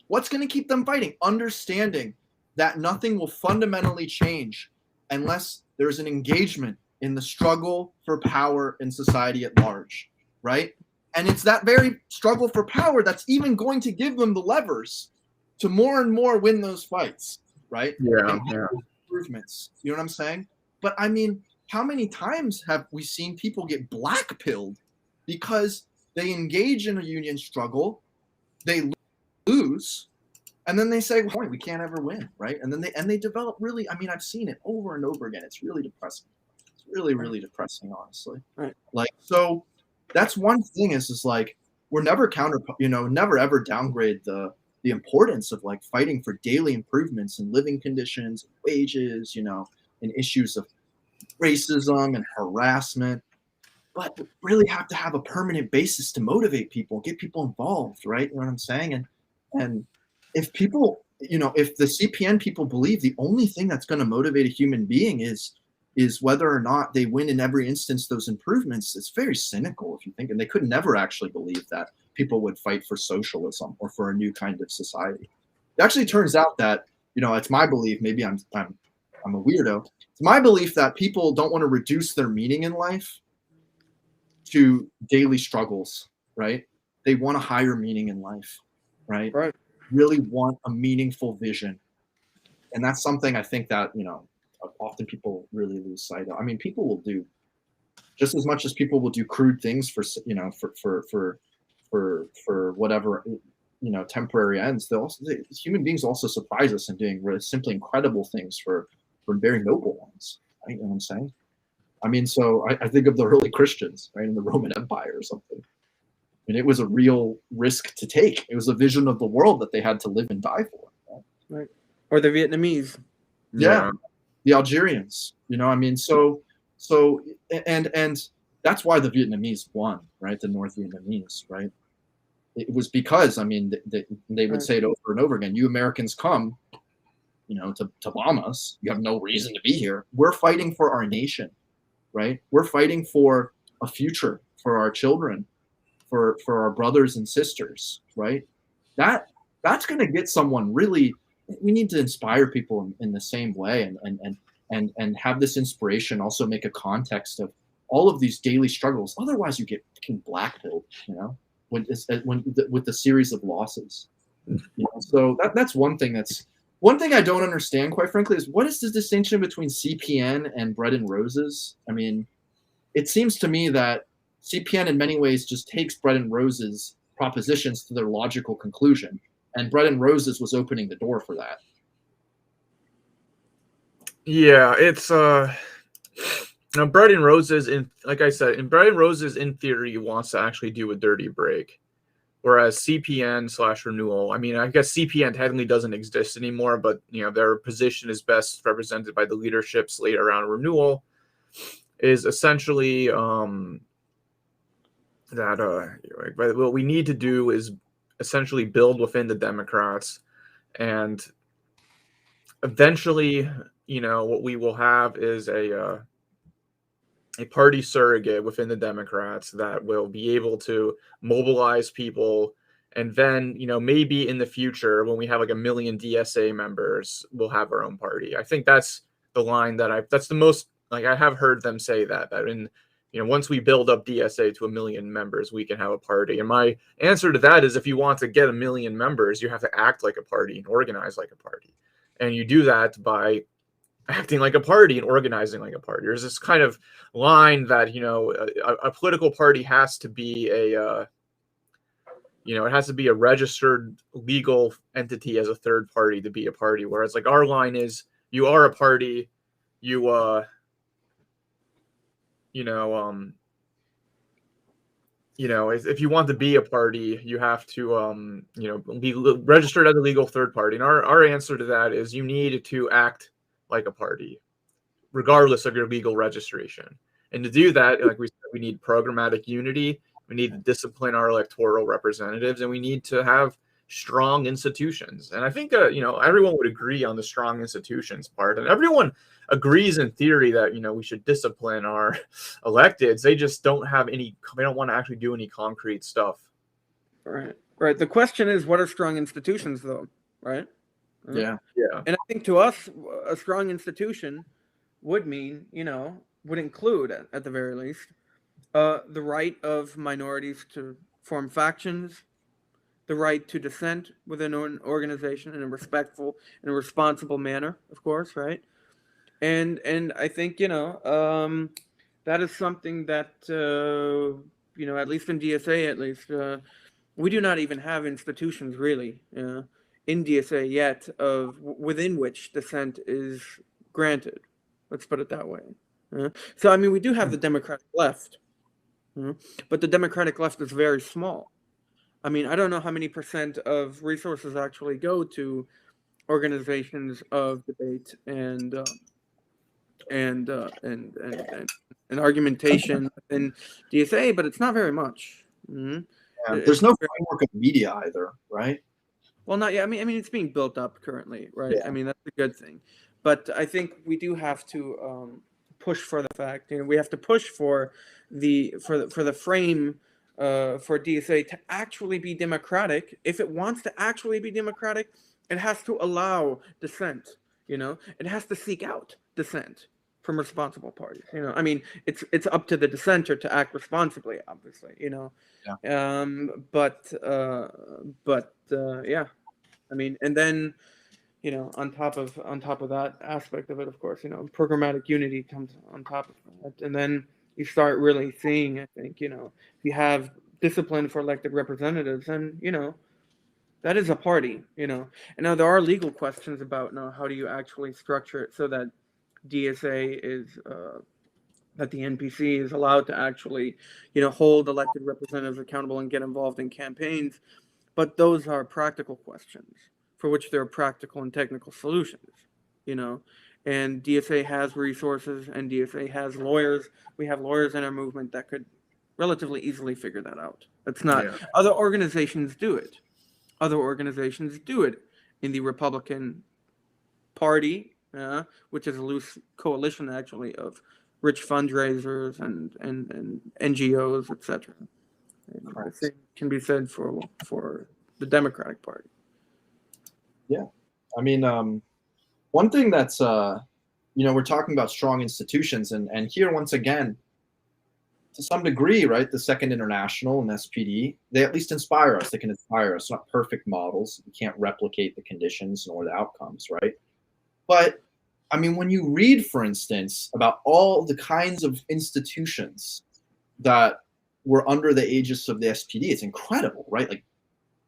[SPEAKER 1] What's going to keep them fighting? Understanding that nothing will fundamentally change unless there's an engagement in the struggle for power in society at large, right? And it's that very struggle for power that's even going to give them the levers to more and more win those fights, right?
[SPEAKER 2] Yeah.
[SPEAKER 1] Improvements. You know what I'm saying? But I mean, how many times have we seen people get blackpilled because they engage in a union struggle, they lose, and then they say, well, we can't ever win, right? And then they develop really, I mean, I've seen it over and over again. It's really depressing. It's really, really depressing, honestly.
[SPEAKER 4] Right.
[SPEAKER 1] Like, so that's one thing is like, we're never never ever downgrade the importance of like fighting for daily improvements in living conditions, wages, and issues of racism and harassment. But we really have to have a permanent basis to motivate people, get people involved, right? You know what I'm saying? And if people, if the CPN people believe the only thing that's going to motivate a human being is whether or not they win in every instance those improvements, it's very cynical if you think, and they could never actually believe that people would fight for socialism or for a new kind of society. It actually turns out that, it's my belief, maybe I'm a weirdo. It's my belief that people don't want to reduce their meaning in life to daily struggles, right? They want a higher meaning in life, right?
[SPEAKER 4] Right.
[SPEAKER 1] Really want a meaningful vision. And that's something I think that, often people really lose sight of. I mean, people will do just as much as people will do crude things for whatever, temporary ends. Human beings also surprise us in doing really simply incredible things for very noble ones. Right? You know what I'm saying? I mean, so I think of the early Christians, right, in the Roman Empire or something. And it was a real risk to take. It was a vision of the world that they had to live and die for.
[SPEAKER 4] Right. Or the Vietnamese.
[SPEAKER 1] Yeah. The Algerians, I mean, so and that's why the Vietnamese won, right? The North Vietnamese, right? It was because, I mean, they would say it over and over again. You Americans come, to bomb us. You have no reason to be here. We're fighting for our nation, right? We're fighting for a future for our children, for our brothers and sisters, right? That's going to get someone really. We need to inspire people in the same way, and have this inspiration also make a context of all of these daily struggles. Otherwise, you get fucking blackpilled, with the series of losses. So that's one thing. One thing I don't understand, quite frankly, is what is the distinction between CPN and Bread and Roses? I mean, it seems to me that CPN in many ways just takes Bread and Roses propositions to their logical conclusion. And Bread and Roses was opening the door for that.
[SPEAKER 2] Yeah, it's Bread and Roses, like I said, in Bread and Roses, in theory, wants to actually do a dirty break. Whereas CPN/Renewal, I mean, I guess CPN technically doesn't exist anymore, but their position is best represented by the leadership slate around Renewal, is essentially what we need to do is essentially build within the Democrats, and eventually, what we will have is a a party surrogate within the Democrats that will be able to mobilize people. And then, maybe in the future, when we have like 1 million DSA members, we'll have our own party. I think that's the line that's the most, like, I have heard them say that in, once we build up DSA to 1 million members, we can have a party. And my answer to that is, if you want to get 1 million members, you have to act like a party and organize like a party. And you do that by acting like a party and organizing like a party. There's this kind of line that, a political party has to be it has to be a registered legal entity as a third party to be a party. Whereas like our line is, you are a party, if you want to be a party, you have to, be registered as a legal third party. And our answer to that is, you need to act like a party, regardless of your legal registration. And to do that, like we said, we need programmatic unity. We need to discipline our electoral representatives, and we need to have strong institutions. And I think, everyone would agree on the strong institutions part. And everyone agrees in theory that, we should discipline our electeds. They just don't want to actually do any concrete stuff.
[SPEAKER 4] Right. Right. The question is, what are strong institutions, though? Right.
[SPEAKER 1] Yeah.
[SPEAKER 2] Yeah.
[SPEAKER 4] And I think to us, a strong institution would mean, would include, at the very least, the right of minorities to form factions, the right to dissent within an organization in a respectful and a responsible manner, of course, right? And I think, that is something that, at least in DSA, we do not even have institutions really in DSA yet within which dissent is granted. Let's put it that way. So, I mean, we do have the Democratic left, but the Democratic left is very small. I mean, I don't know how many % of resources actually go to organizations of debate and argumentation in DSA, but it's not very much.
[SPEAKER 1] Yeah, there's no framework of media either, right?
[SPEAKER 4] Well, not yet. I mean, it's being built up currently, right? Yeah. I mean, that's a good thing, but I think we do have to push for the fact. We have to push for the frame for DSA to actually be democratic. If it wants to actually be democratic, it has to allow dissent. It has to seek out dissent from responsible parties. I mean, it's up to the dissenter to act responsibly, obviously. Yeah. Yeah. I mean, and then, on top of that aspect of it, of course, programmatic unity comes on top of that, and then you start really seeing, I think, if you have discipline for elected representatives, and that is a party, And now there are legal questions about how do you actually structure it so that DSA is that the NPC is allowed to actually, hold elected representatives accountable and get involved in campaigns. But those are practical questions for which there are practical and technical solutions, and DSA has resources and DSA has lawyers. We have lawyers in our movement that could relatively easily figure that out. It's not, other organizations do it. Other organizations do it in the Republican Party, which is a loose coalition actually of rich fundraisers and NGOs, etc. The same can be said for the Democratic Party.
[SPEAKER 1] Yeah, I mean, one thing that's we're talking about strong institutions, and here once again, to some degree, right, the Second International and SPD, they at least inspire us. They can inspire us. Not perfect models. We can't replicate the conditions nor the outcomes, right? But I mean, when you read, for instance, about all the kinds of institutions that were under the aegis of the SPD, it's incredible, right? Like,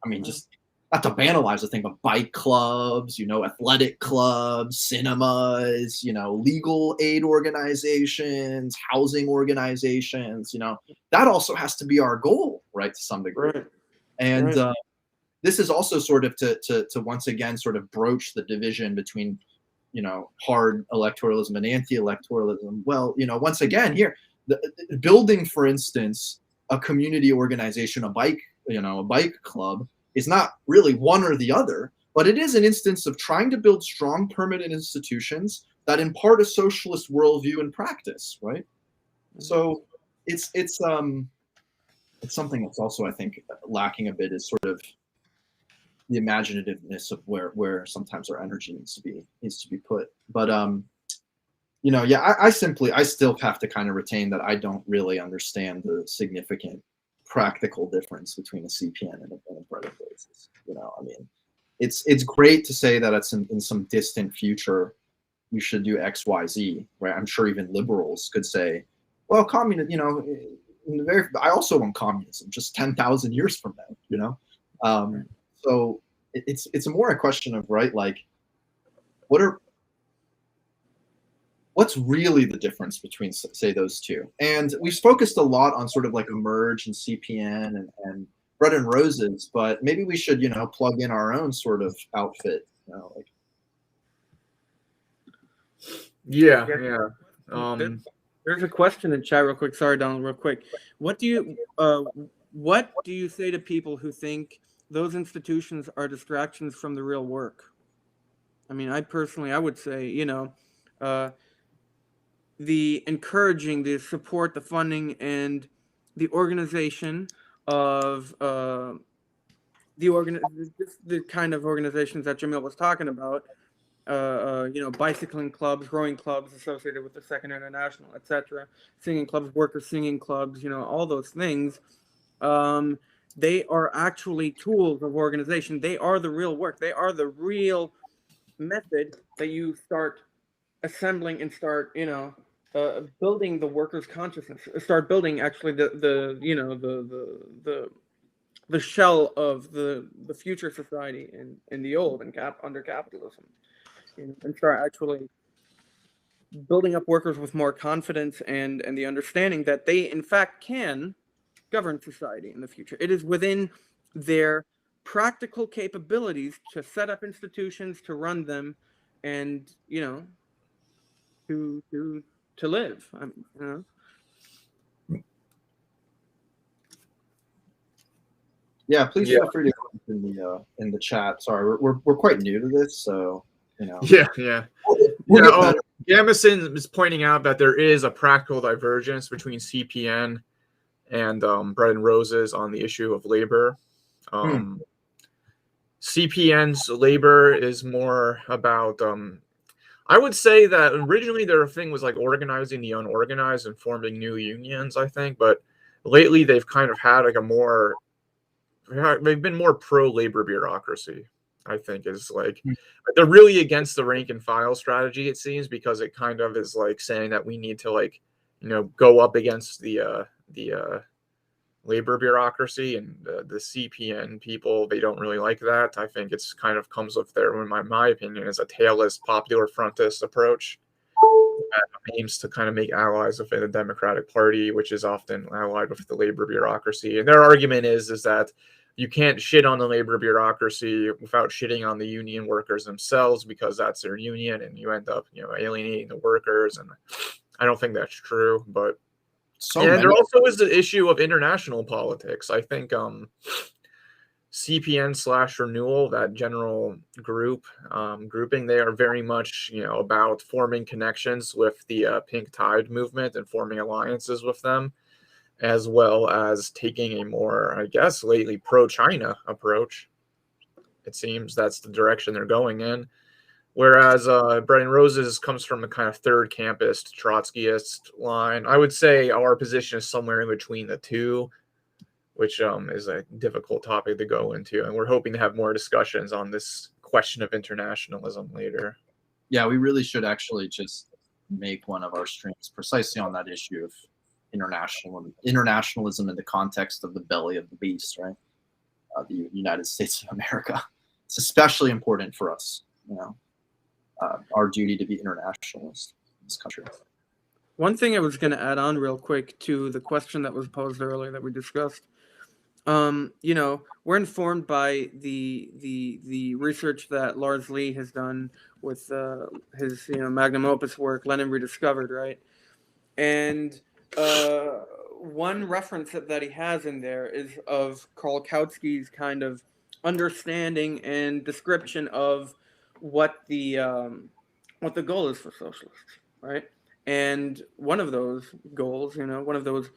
[SPEAKER 1] I mean, just not to banalize the thing, but bike clubs, athletic clubs, cinemas, legal aid organizations, housing organizations, that also has to be our goal, right, to some degree. Right. And this is also sort of to once again sort of broach the division between, hard electoralism and anti-electoralism. Well, once again here, building, for instance, a community organization, a bike club, is not really one or the other, but it is an instance of trying to build strong permanent institutions that impart a socialist worldview in practice, right? So it's something that's also, I think, lacking a bit is sort of the imaginativeness of where sometimes our energy needs to be put. But yeah, I still have to kind of retain that I don't really understand the significant practical difference between a CPN and a Bread and Roses. I mean, it's great to say that it's in some distant future we should do X, Y, Z, right? I'm sure even liberals could say, well, communism, I also want communism just 10,000 years from now, So it's more a question of, right, like, what's really the difference between, say, those two? And we've focused a lot on sort of like Emerge and CPN and Bread and Roses, but maybe we should, plug in our own sort of outfit, like.
[SPEAKER 2] Yeah.
[SPEAKER 4] There's a question in chat real quick. Sorry, Donald, real quick. What do you say to people who think those institutions are distractions from the real work? I mean, I would say, the encouraging, the support, the funding, and the organization of the kind of organizations that Jamil was talking about, bicycling clubs, rowing clubs associated with the Second International, etc., singing clubs, workers' singing clubs, all those things. They are actually tools of organization. They are the real work. They are the real method that you start assembling and start, building the workers' consciousness. Start building actually the shell of the future society in the old and under capitalism. And start actually building up workers with more confidence and the understanding that they, in fact, can govern society in the future. It is within their practical capabilities to set up institutions, to run them, and, to live.
[SPEAKER 1] Yeah, please feel free to comment in the chat. Sorry, we're quite new to this, so
[SPEAKER 2] Yeah. Jamison is pointing out that there is a practical divergence between CPN and Bread and Roses on the issue of labor. CPN's labor is more about, I would say that originally their thing was like organizing the unorganized and forming new unions, I think, but lately they've kind of had like they've been more pro-labor bureaucracy, I think, is like, they're really against the rank and file strategy, it seems, because it kind of is like saying that we need to, like, go up against the labor bureaucracy, and the CPN people, they don't really like that. I think it's kind of comes with their, in my opinion, is a tailist, popular frontist approach that aims to kind of make allies within the Democratic Party, which is often allied with the labor bureaucracy. And their argument is that you can't shit on the labor bureaucracy without shitting on the union workers themselves, because that's their union, and you end up, alienating the workers. And I don't think that's true, but there also is the issue of international politics. I think CPN/Renewal, that general grouping, they are very much, about forming connections with the Pink Tide movement and forming alliances with them, as well as taking a more, I guess, lately pro-China approach. It seems that's the direction they're going in. Whereas Bread and Roses comes from a kind of third campus Trotskyist line. I would say our position is somewhere in between the two, which is a difficult topic to go into. And we're hoping to have more discussions on this question of internationalism later.
[SPEAKER 1] Yeah, we really should actually just make one of our streams precisely on that issue of internationalism in the context of the belly of the beast, right? The United States of America. It's especially important for us, our duty to be internationalist in this country.
[SPEAKER 4] One thing I was going to add on real quick to the question that was posed earlier that we discussed, we're informed by the research that Lars Lee has done with his magnum opus work, Lenin Rediscovered, right? And one reference that he has in there is of Karl Kautsky's kind of understanding and description of what the goal is for socialists, right? And one of those goals, one of those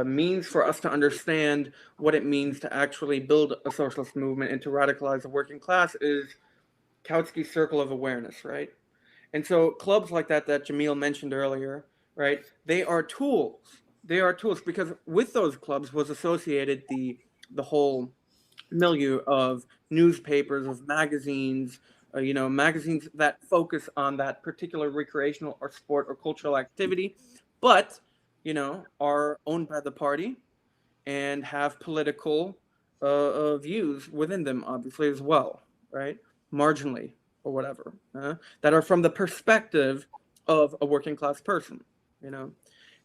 [SPEAKER 4] means for us to understand what it means to actually build a socialist movement and to radicalize the working class is Kautsky's circle of awareness, right? And so clubs like that Jamil mentioned earlier, right? They are tools. They are tools because with those clubs was associated the whole milieu of newspapers, of magazines, magazines that focus on that particular recreational or sport or cultural activity, but, are owned by the party and have political views within them, obviously, as well, right? Marginally or whatever, that are from the perspective of a working class person,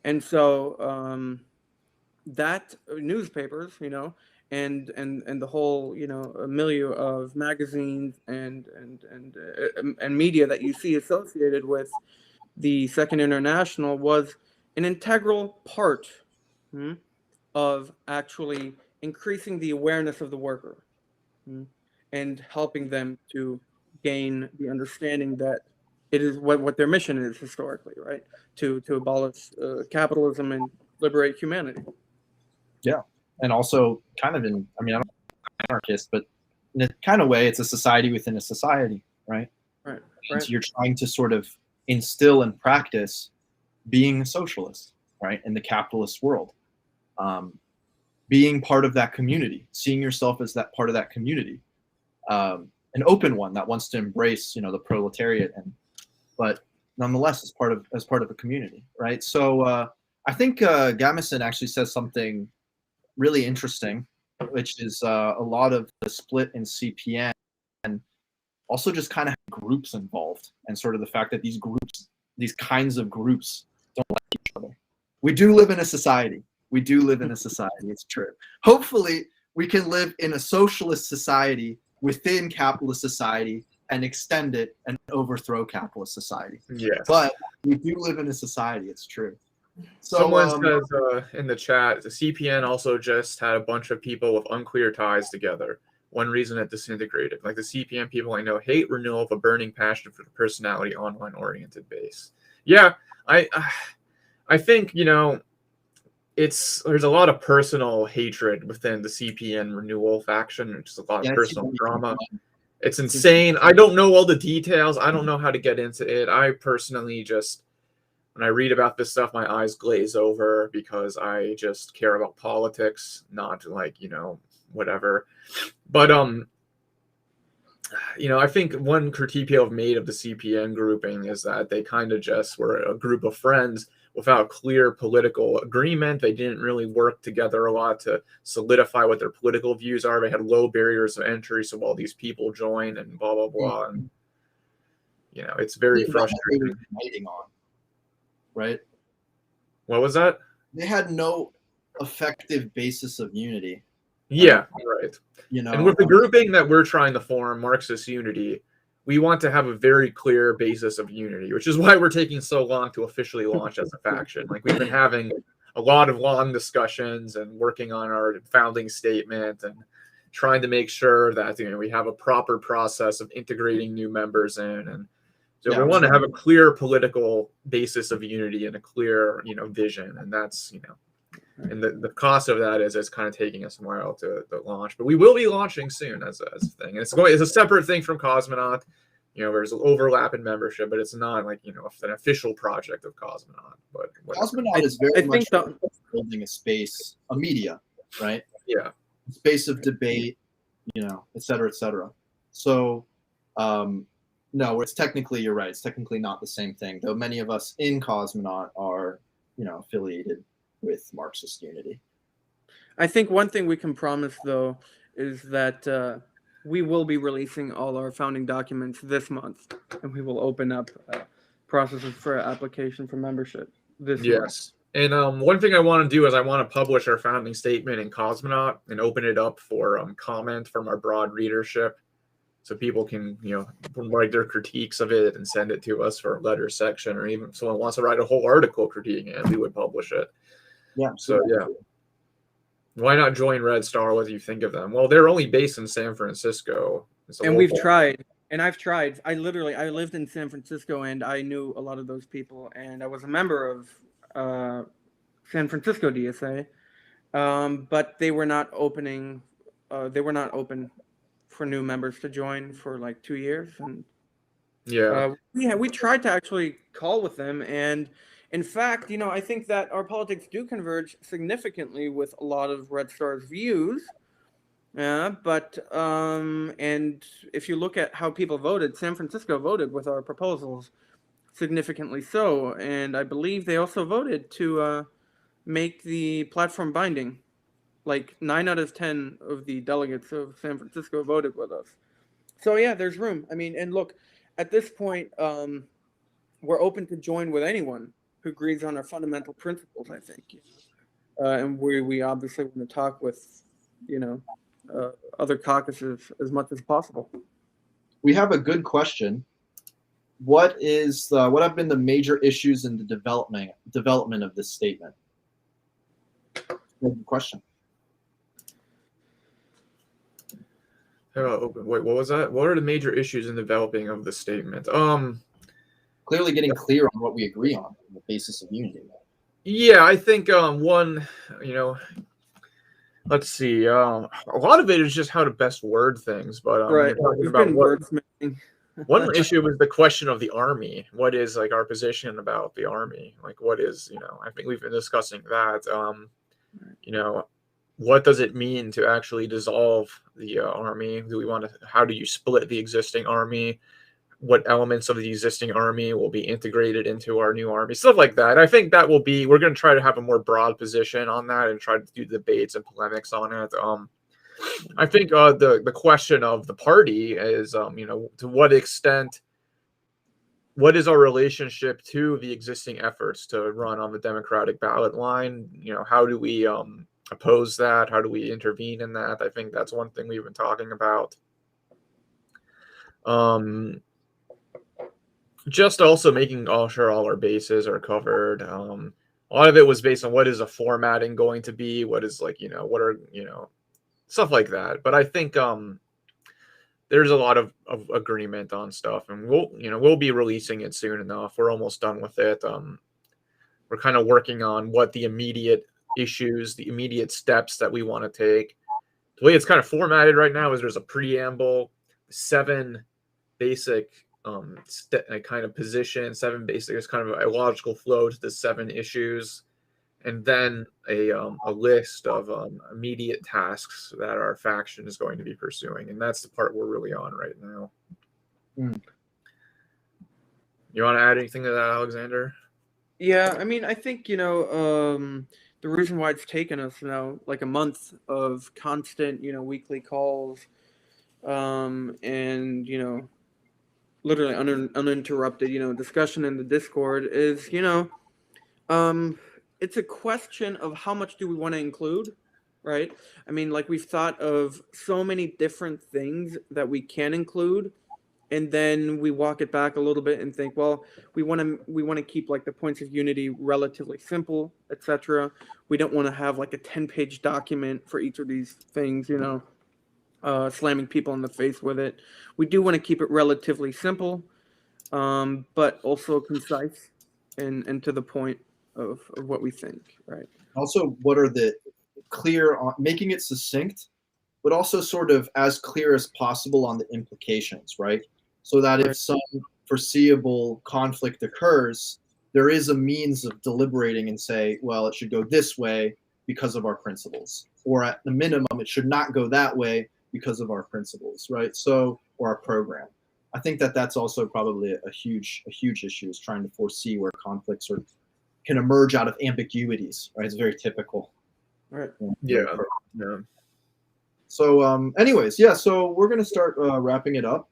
[SPEAKER 4] And so that newspapers, and the whole milieu of magazines and media that you see associated with the Second International was an integral part of actually increasing the awareness of the worker and helping them to gain the understanding that it is what their mission is historically, right? To abolish capitalism and liberate humanity.
[SPEAKER 1] Yeah, and also kind of I'm not anarchist, but in a kind of way, it's a society within a society, right?
[SPEAKER 4] Right.
[SPEAKER 1] So you're trying to sort of instill and practice being a socialist, right, in the capitalist world, being part of that community, seeing yourself as that part of that community, an open one that wants to embrace, the proletariat, but nonetheless as part of a community, right? So I think Gamison actually says something really interesting, which is a lot of the split in CPN and also just kind of groups involved, and sort of the fact that these kinds of groups don't like each other. We do live in a society. It's true. Hopefully we can live in a socialist society within capitalist society and extend it and overthrow capitalist society.
[SPEAKER 2] Yes.
[SPEAKER 1] But we do live in a society. It's true. So,
[SPEAKER 2] someone says in the chat, the CPN also just had a bunch of people with unclear ties together. One reason it disintegrated. Like the CPN people I know hate renewal of a burning passion for the personality online-oriented base. Yeah, I think, there's a lot of personal hatred within the CPN renewal faction. There's just a lot of personal drama. It's insane. I don't know all the details. I don't know how to get into it. I personally just, when I read about this stuff, my eyes glaze over because I just care about politics, not like, whatever. But, I think one critique people have made of the CPN grouping is that they kind of just were a group of friends without clear political agreement. They didn't really work together a lot to solidify what their political views are. They had low barriers of entry, so all these people join and blah, blah, blah. And, it's very frustrating.
[SPEAKER 1] Right?
[SPEAKER 2] What was that?
[SPEAKER 1] They had no effective basis of unity.
[SPEAKER 2] Yeah, right. And with the grouping that we're trying to form, Marxist Unity, we want to have a very clear basis of unity, which is why we're taking so long to officially launch as a faction. Like, we've been having a lot of long discussions and working on our founding statement and trying to make sure that we have a proper process of integrating new members in. And so we want to have a clear political basis of unity and a clear, vision. And that's, and the cost of that is it's kind of taking us a while to launch, but we will be launching soon as a thing. And it's a separate thing from Cosmonaut. There's an overlap in membership, but it's not like an official project of Cosmonaut. But
[SPEAKER 1] Cosmonaut is very much building a space, a media, right?
[SPEAKER 2] Yeah,
[SPEAKER 1] a space of debate, et cetera, et cetera. So, no, it's technically, you're right. It's technically not the same thing, though. Many of us in Cosmonaut are, affiliated with Marxist Unity.
[SPEAKER 4] I think one thing we can promise, though, is that we will be releasing all our founding documents this month, and we will open up processes for application for membership this month.
[SPEAKER 2] And one thing I want to do is I want to publish our founding statement in Cosmonaut and open it up for comment from our broad readership, so people can write their critiques of it and send it to us for a letter section, or even if someone wants to write a whole article critiquing it, we would publish it.
[SPEAKER 1] Yeah.
[SPEAKER 2] So yeah. Why not join Red Star? What do you think of them? Well, they're only based in San Francisco.
[SPEAKER 4] And we've tried, And I've tried. I lived in San Francisco, and I knew a lot of those people, and I was a member of San Francisco DSA, but they were not opening. They were not open for new members to join for like 2 years, and
[SPEAKER 2] Yeah.
[SPEAKER 4] we tried to actually call with them, and in fact, I think that our politics do converge significantly with a lot of Red Star's views. Yeah, but and if you look at how people voted, San Francisco voted with our proposals significantly so, and I believe they also voted to make the platform binding. Like 9 out of 10 of the delegates of San Francisco voted with us. So yeah, there's room. I mean, and look, at this point, we're open to join with anyone who agrees on our fundamental principles, I think. And we obviously want to talk with, other caucuses as much as possible.
[SPEAKER 1] We have a good question. What have been the major issues in the development of this statement? Good question.
[SPEAKER 2] Wait, what was that? What are the major issues in developing of the statement?
[SPEAKER 1] Clearly getting clear on what we agree on the basis of unity.
[SPEAKER 2] Yeah, I think one, let's see. A lot of it is just how to best word things, but
[SPEAKER 4] right.
[SPEAKER 2] We've been wordsmithing. One issue was the question of the army. What is like our position about the army? Like, what is, I think we've been discussing that. What does it mean to actually dissolve the army? How do you split the existing army? What elements of the existing army will be integrated into our new army? Stuff like that. I think that we're going to try to have a more broad position on that and try to do debates and polemics on it. I think the question of the party is, to what extent, what is our relationship to the existing efforts to run on the Democratic ballot line? How do we oppose that? How do we intervene in that? I think that's one thing we've been talking about. Just also making sure all our bases are covered. A lot of it was based on what is a formatting going to be, what is what are, stuff like that. But I think there's a lot of agreement on stuff, and we'll be releasing it soon enough. We're almost done with it. We're kind of working on what the immediate issues, the immediate steps that we want to take. The way it's kind of formatted right now is there's a preamble, 7 basic kind of position, 7 basic, it's kind of a logical flow to the 7 issues, and then a list of immediate tasks that our faction is going to be pursuing, and that's the part we're really on right now. You want to add anything to that, Alexander?
[SPEAKER 4] Yeah, I mean, I think the reason why it's taken us now like a month of constant weekly calls, and literally uninterrupted discussion in the Discord is it's a question of how much do we want to include, right? I mean, like, we've thought of so many different things that we can include, and then we walk it back a little bit and think, well, we want to keep like the points of unity relatively simple, etc. We don't want to have like a 10-page document for each of these things, slamming people in the face with it. We do want to keep it relatively simple, but also concise and to the point of what we think, right?
[SPEAKER 1] Also, what are the clear on making it succinct, but also sort of as clear as possible on the implications, right? So that if some foreseeable conflict occurs, there is a means of deliberating and say, well, it should go this way because of our principles, or at the minimum, it should not go that way because of our principles, right? So, or our program. I think that that's also probably a huge issue, is trying to foresee where conflicts can emerge out of ambiguities, right? It's very typical.
[SPEAKER 4] Right.
[SPEAKER 2] Yeah.
[SPEAKER 1] So anyways, yeah, so we're going to start wrapping it up.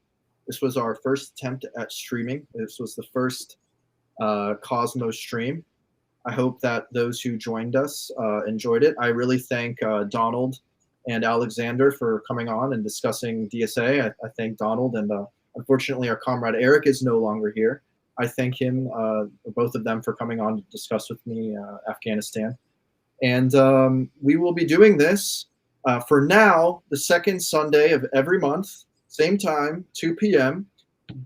[SPEAKER 1] This was our first attempt at streaming. This was the first CosmoStream. I hope that those who joined us enjoyed it. I really thank Donald and Alexander for coming on and discussing DSA. I thank Donald, and unfortunately our comrade Eric is no longer here. I thank him, both of them, for coming on to discuss with me Afghanistan. And we will be doing this for now, the second Sunday of every month same time, 2 p.m.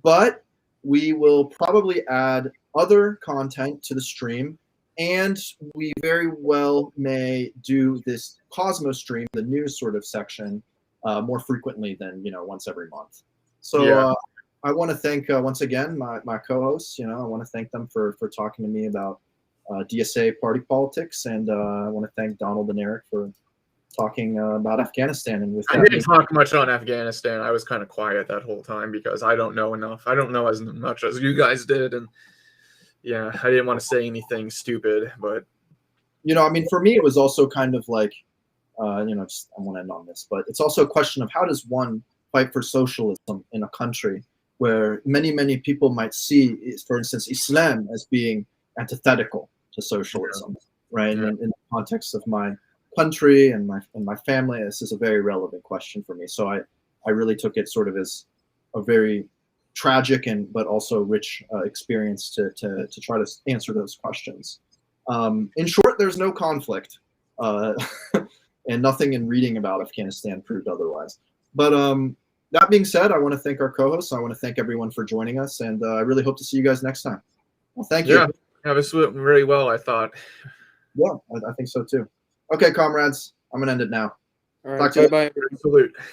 [SPEAKER 1] But we will probably add other content to the stream, and we very well may do this CosmoStream, the news sort of section, more frequently than once every month. So I want to thank once again my co-hosts. I want to thank them for talking to me about DSA party politics, and I want to thank Donald and Eric for talking about Afghanistan. And with that,
[SPEAKER 2] I didn't talk much on Afghanistan. I was kind of quiet that whole time because I don't know enough. I don't know as much as you guys did, and yeah, I didn't want to say anything stupid. But
[SPEAKER 1] I mean, for me, it was also kind of like, just, I want to end on this, but it's also a question of how does one fight for socialism in a country where many people might see, for instance, Islam as being antithetical to socialism, right?
[SPEAKER 2] Yeah.
[SPEAKER 1] And in the context of my country and my family, this is a very relevant question for me. So I really took it sort of as a very tragic but also rich experience to try to answer those questions. In short, there's no conflict, and nothing in reading about Afghanistan proved otherwise. But that being said, I want to thank our co-hosts. I want to thank everyone for joining us, and I really hope to see you guys next time. Well, thank you.
[SPEAKER 2] Yeah, this went very well, I thought.
[SPEAKER 1] Yeah, I think so too. Okay, comrades, I'm gonna end it now.
[SPEAKER 4] All right, bye-bye.
[SPEAKER 2] Salute.